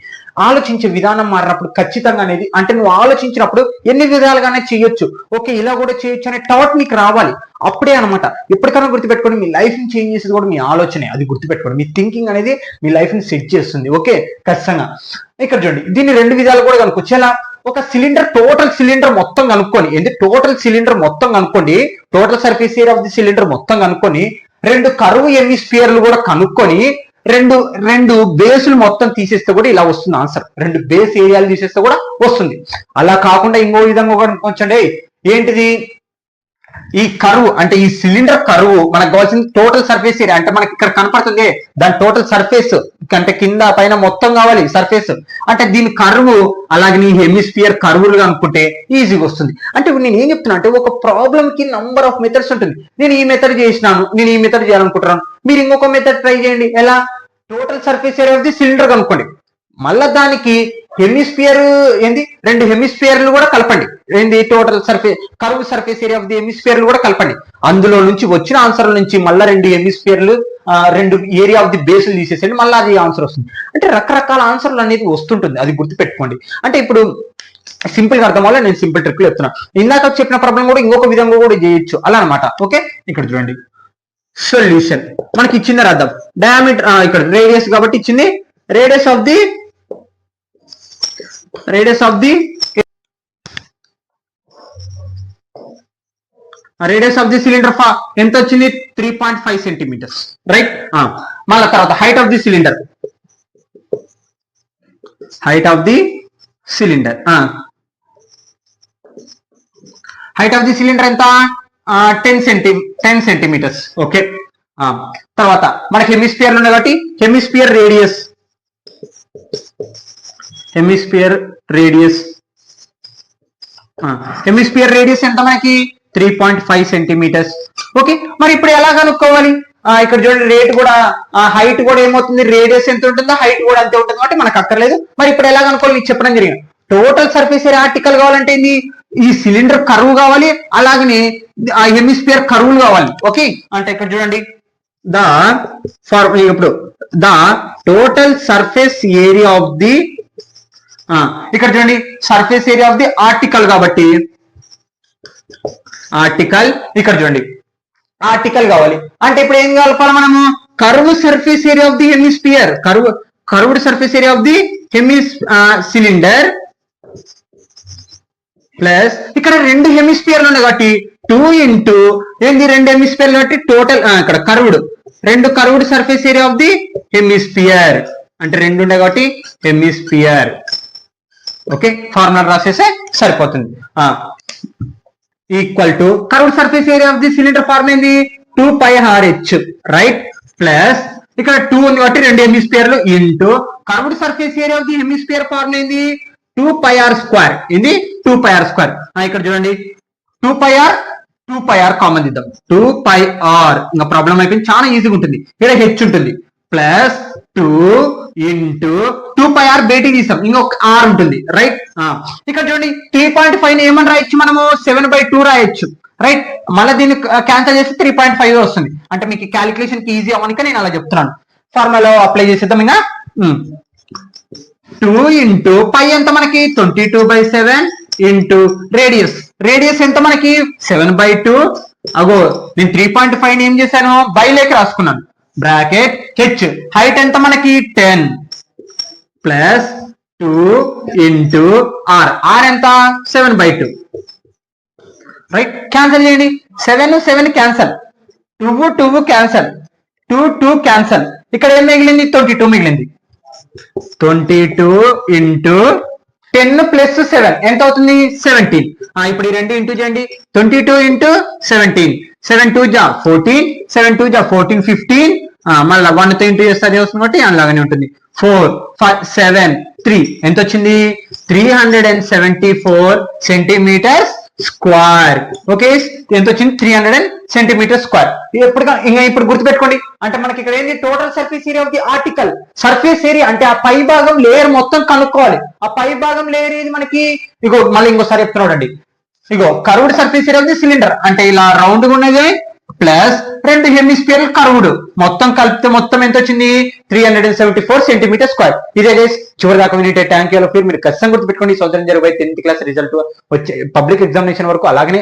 ఆలోచించే విధానం మారినప్పుడు ఖచ్చితంగా అనేది, అంటే నువ్వు ఆలోచించినప్పుడు ఎన్ని విధాలుగానే చేయొచ్చు, ఓకే ఇలా కూడా చేయొచ్చు అనే థాట్ మీకు రావాలి. అప్పుడే అనమాట. ఎప్పటికైనా గుర్తుపెట్టుకోండి, మీ లైఫ్ ని చేంజ్ చేసేది కూడా మీ ఆలోచనే. అది గుర్తుపెట్టుకోండి, మీ థింకింగ్ అనేది మీ లైఫ్ ని సెట్ చేస్తుంది. ఓకే, ఖచ్చితంగా. ఇక్కడ చూడండి, దీన్ని రెండు విధాలు కూడా కనుక్కోవచ్చు. ఎలా, ఒక సిలిండర్ టోటల్ సిలిండర్ మొత్తం కనుక్కొని, టోటల్ సిలిండర్ మొత్తం కనుక్కోండి, total surface area of the cylinder మొత్తం కనుక్కొని, రెండు కరువు హెమిస్ఫియర్లు కూడా కనుక్కొని, రెండు బేసులు మొత్తం తీసేస్తే కూడా ఇలా వస్తుంది ఆన్సర్. రెండు బేస్ ఏరియాలు తీసేస్తే కూడా వస్తుంది. అలా కాకుండా ఇంకో విధంగా కూడా వచ్చండి, ఏంటిది, ఈ కరువు అంటే ఈ సిలిండర్ కరువు మనకు కావాల్సింది టోటల్ సర్ఫేస్ ఏరియా. అంటే మనకి ఇక్కడ కనపడుతుంది దాని టోటల్ సర్ఫేస్, అంటే కింద పైన మొత్తం కావాలి సర్ఫేస్. అంటే దీని కరువు, అలాగే నీ హెమిస్ఫియర్ కరువులు అనుకుంటే ఈజీగా వస్తుంది. అంటే ఇప్పుడు నేను ఏం చెప్తున్నా అంటే, ఒక ప్రాబ్లం కి నంబర్ ఆఫ్ మెథడ్స్ ఉంటుంది. నేను ఈ మెథడ్ చేసినాను, నేను ఈ మెథడ్ చేయాలనుకుంటున్నాను, మీరు ఇంకొక మెథడ్ ట్రై చేయండి. ఎలా, total surface area of the cylinder కనుక్కోండి, మళ్ళా దానికి హెమిస్ఫియర్ ఏంది, రెండు హెమిస్ఫియర్లు కూడా కలపండి. ఏంది, total surface curve surface area of the హెమిస్ఫియర్లు కూడా కలపండి. అందులో నుంచి వచ్చిన ఆన్సర్ నుంచి మళ్ళీ రెండు హెమిస్ఫియర్లు, రెండు ఏరియా ఆఫ్ ది బేస్లు తీసేసేయండి, మళ్ళీ అది ఆన్సర్ వస్తుంది. అంటే రకరకాల ఆన్సర్లు అనేది వస్తుంటుంది, అది గుర్తుపెట్టుకోండి. అంటే ఇప్పుడు సింపుల్ గా అర్థం వల్ల నేను సింపుల్ ట్రిక్లు చెప్తున్నా. ఇందాక చెప్పిన ప్రాబ్లం కూడా ఇంకొక విధంగా కూడా చేయొచ్చు, అలా అనమాట. ఓకే, ఇక్కడ చూడండి సొల్యూషన్ మనకి ఇచ్చింది రాద్దాం. డయామీటర్ ఇక్కడ రేడియస్ కాబట్టి ఇచ్చింది, రేడియస్ ఆఫ్ ది సిలిండర్ ఎంత వచ్చింది 3.5 సెంటీమీటర్స్, రైట్. మళ్ళా తర్వాత హైట్ ఆఫ్ ది సిలిండర్ ఎంత 10 సెంటీమీటర్స్. ఓకే, తర్వాత మనకి హెమిస్ఫియర్ ఉన్నాయి కాబట్టి హెమిస్ఫియర్ రేడియస్ ఎంత మనకి 3.5 సెంటీమీటర్స్. ఓకే, మరి ఇప్పుడు ఎలా కనుక్కోవాలి, ఇక్కడ చూడండి రేట్ కూడా, హైట్ కూడా ఏమవుతుంది, రేడియస్ ఎంత ఉంటుందో హైట్ కూడా అంతే ఉంటుంది కాబట్టి మనకు అక్కర్లేదు. మరి ఇప్పుడు ఎలా కనుక్కోవాలి మీకు చెప్పడం జరిగింది. టోటల్ సర్ఫేస్ ఏరియా ఆర్టికల్ కావాలంటే ఏంది, ఈ సిలిండర్ కరువు కావాలి, అలాగనే ఆ హెమిస్ఫియర్ కరువులు కావాలి. ఓకే, అంటే ఇక్కడ చూడండి ఇప్పుడు the total surface area of the, ఇక్కడ చూడండి surface area of the article కాబట్టి ఇక్కడ చూడండి ఆర్టికల్ కావాలి. అంటే ఇప్పుడు ఏం కలపాలి మనము, curve surface area of the hemisphere, curved surface area of the cylinder plus ఇక్కడ రెండు హెమిస్ఫియర్లు ఉన్నాయి కాబట్టి 2 ఇంటూ ఏంది, రెండు హెమిస్ఫియర్లు కాబట్టి టోటల్ ఇక్కడ రెండు curved surface area of the hemisphere, అంటే రెండు ఉన్నాయి కాబట్టి హెమిస్ఫియర్. ఓకే, ఫార్ములా రాసేస్తే సరిపోతుంది. Equal to curved surface area of the cylinder form ఏంది 2πRh, రైట్, ప్లస్ ఇక్కడ 2 ఉంది కాబట్టి రెండు హెమిస్ఫియర్లు into curved surface area of the hemisphere form ఏంది 2πr², ఇది 2πr². ఇక్కడ చూడండి 2πr కామన్ ఇద్దాం, 2πr. ఇంకా ప్రాబ్లం అయిపోయింది, చాలా ఈజీగా ఉంటుంది. ఇక్కడ హెచ్ ఉంటుంది ప్లస్ 2 ఇంటూ 2πr బయటికి తీసాం, ఇంకొక r ఉంటుంది, రైట్. ఇక్కడ చూడండి 3.5 ఏమని రాయొచ్చు మనము 7/2 రాయొచ్చు, రైట్. మళ్ళీ దీన్ని క్యాన్సిల్ చేస్తే 3.5 వస్తుంది. అంటే మీకు క్యాలిక్యులేషన్ కి ఈజీ అవ్వడానికి నేను అలా చెప్తున్నాను. ఫార్ములా అప్లై చేసేద్దాం. ఇంకా 2 ఇంటూ పై ఎంత మనకి 22/7 ఇంటూ రేడియస్ ఎంత మనకి 7/2. అగో నేను 3.5 ఏం చేశాను బై లేక రాసుకున్నాను, బ్రాకెట్ హెచ్ హైట్ ఎంత మనకి 10 ప్లస్ 2 ఇంటూ ఆర్ ఆర్ ఎంత 7/2 రైట్ క్యాన్సల్ చేయండి 7 క్యాన్సల్ 2 క్యాన్సల్ 2 క్యాన్సల్ ఇక్కడ ఏం మిగిలింది 22 మిగిలింది 22 ఇంటూ 10 ప్లస్ 7 ఎంత అవుతుంది 17 ఇప్పుడు ఈ రెండు ఇంటూ చేయండి 22 ఇంటూ 17 7 2 జా 14 7 2 జా 14 15 మళ్ళీ 1 తో ఇంటూ చేస్తే అదే వస్తుంది కాబట్టి అలాగనే ఉంటుంది 4 5 7 3 ఎంత వచ్చింది 374 సెంటీమీటర్స్ స్క్వేర్ ఓకే ఎంత వచ్చింది 300 సెంటీమీటర్ స్క్వేర్ ఇప్పుడు గుర్తుపెట్టుకోండి అంటే మనకి ఇక్కడ ఏంటి total surface area of the article surface area అంటే ఆ పై భాగం లేయర్ మొత్తం కనుక్కోవాలి ఆ పై భాగం లేయర్ ఏది మనకి ఇగో మళ్ళీ ఇంకోసారి చెప్తున్నాడండి ఇగో curved surface area of the cylinder అంటే ఇలా రౌండ్ గా ఉన్నది ప్లస్ రెండు హెమిస్ఫియర్ కర్వ్డ్ మొత్తం కలిపితే మొత్తం ఎంత వచ్చింది 374 సెంటీమీటర్ స్క్వేర్ ఇదే చివరి దాకా వినిటే థ్యాంక్ యూ మీరు ఖచ్చితంగా గుర్తుపెట్టుకోండి 2020 10th క్లాస్ రిజల్ట్ వచ్చే పబ్లిక్ ఎగ్జామినేషన్ వరకు అలాగనే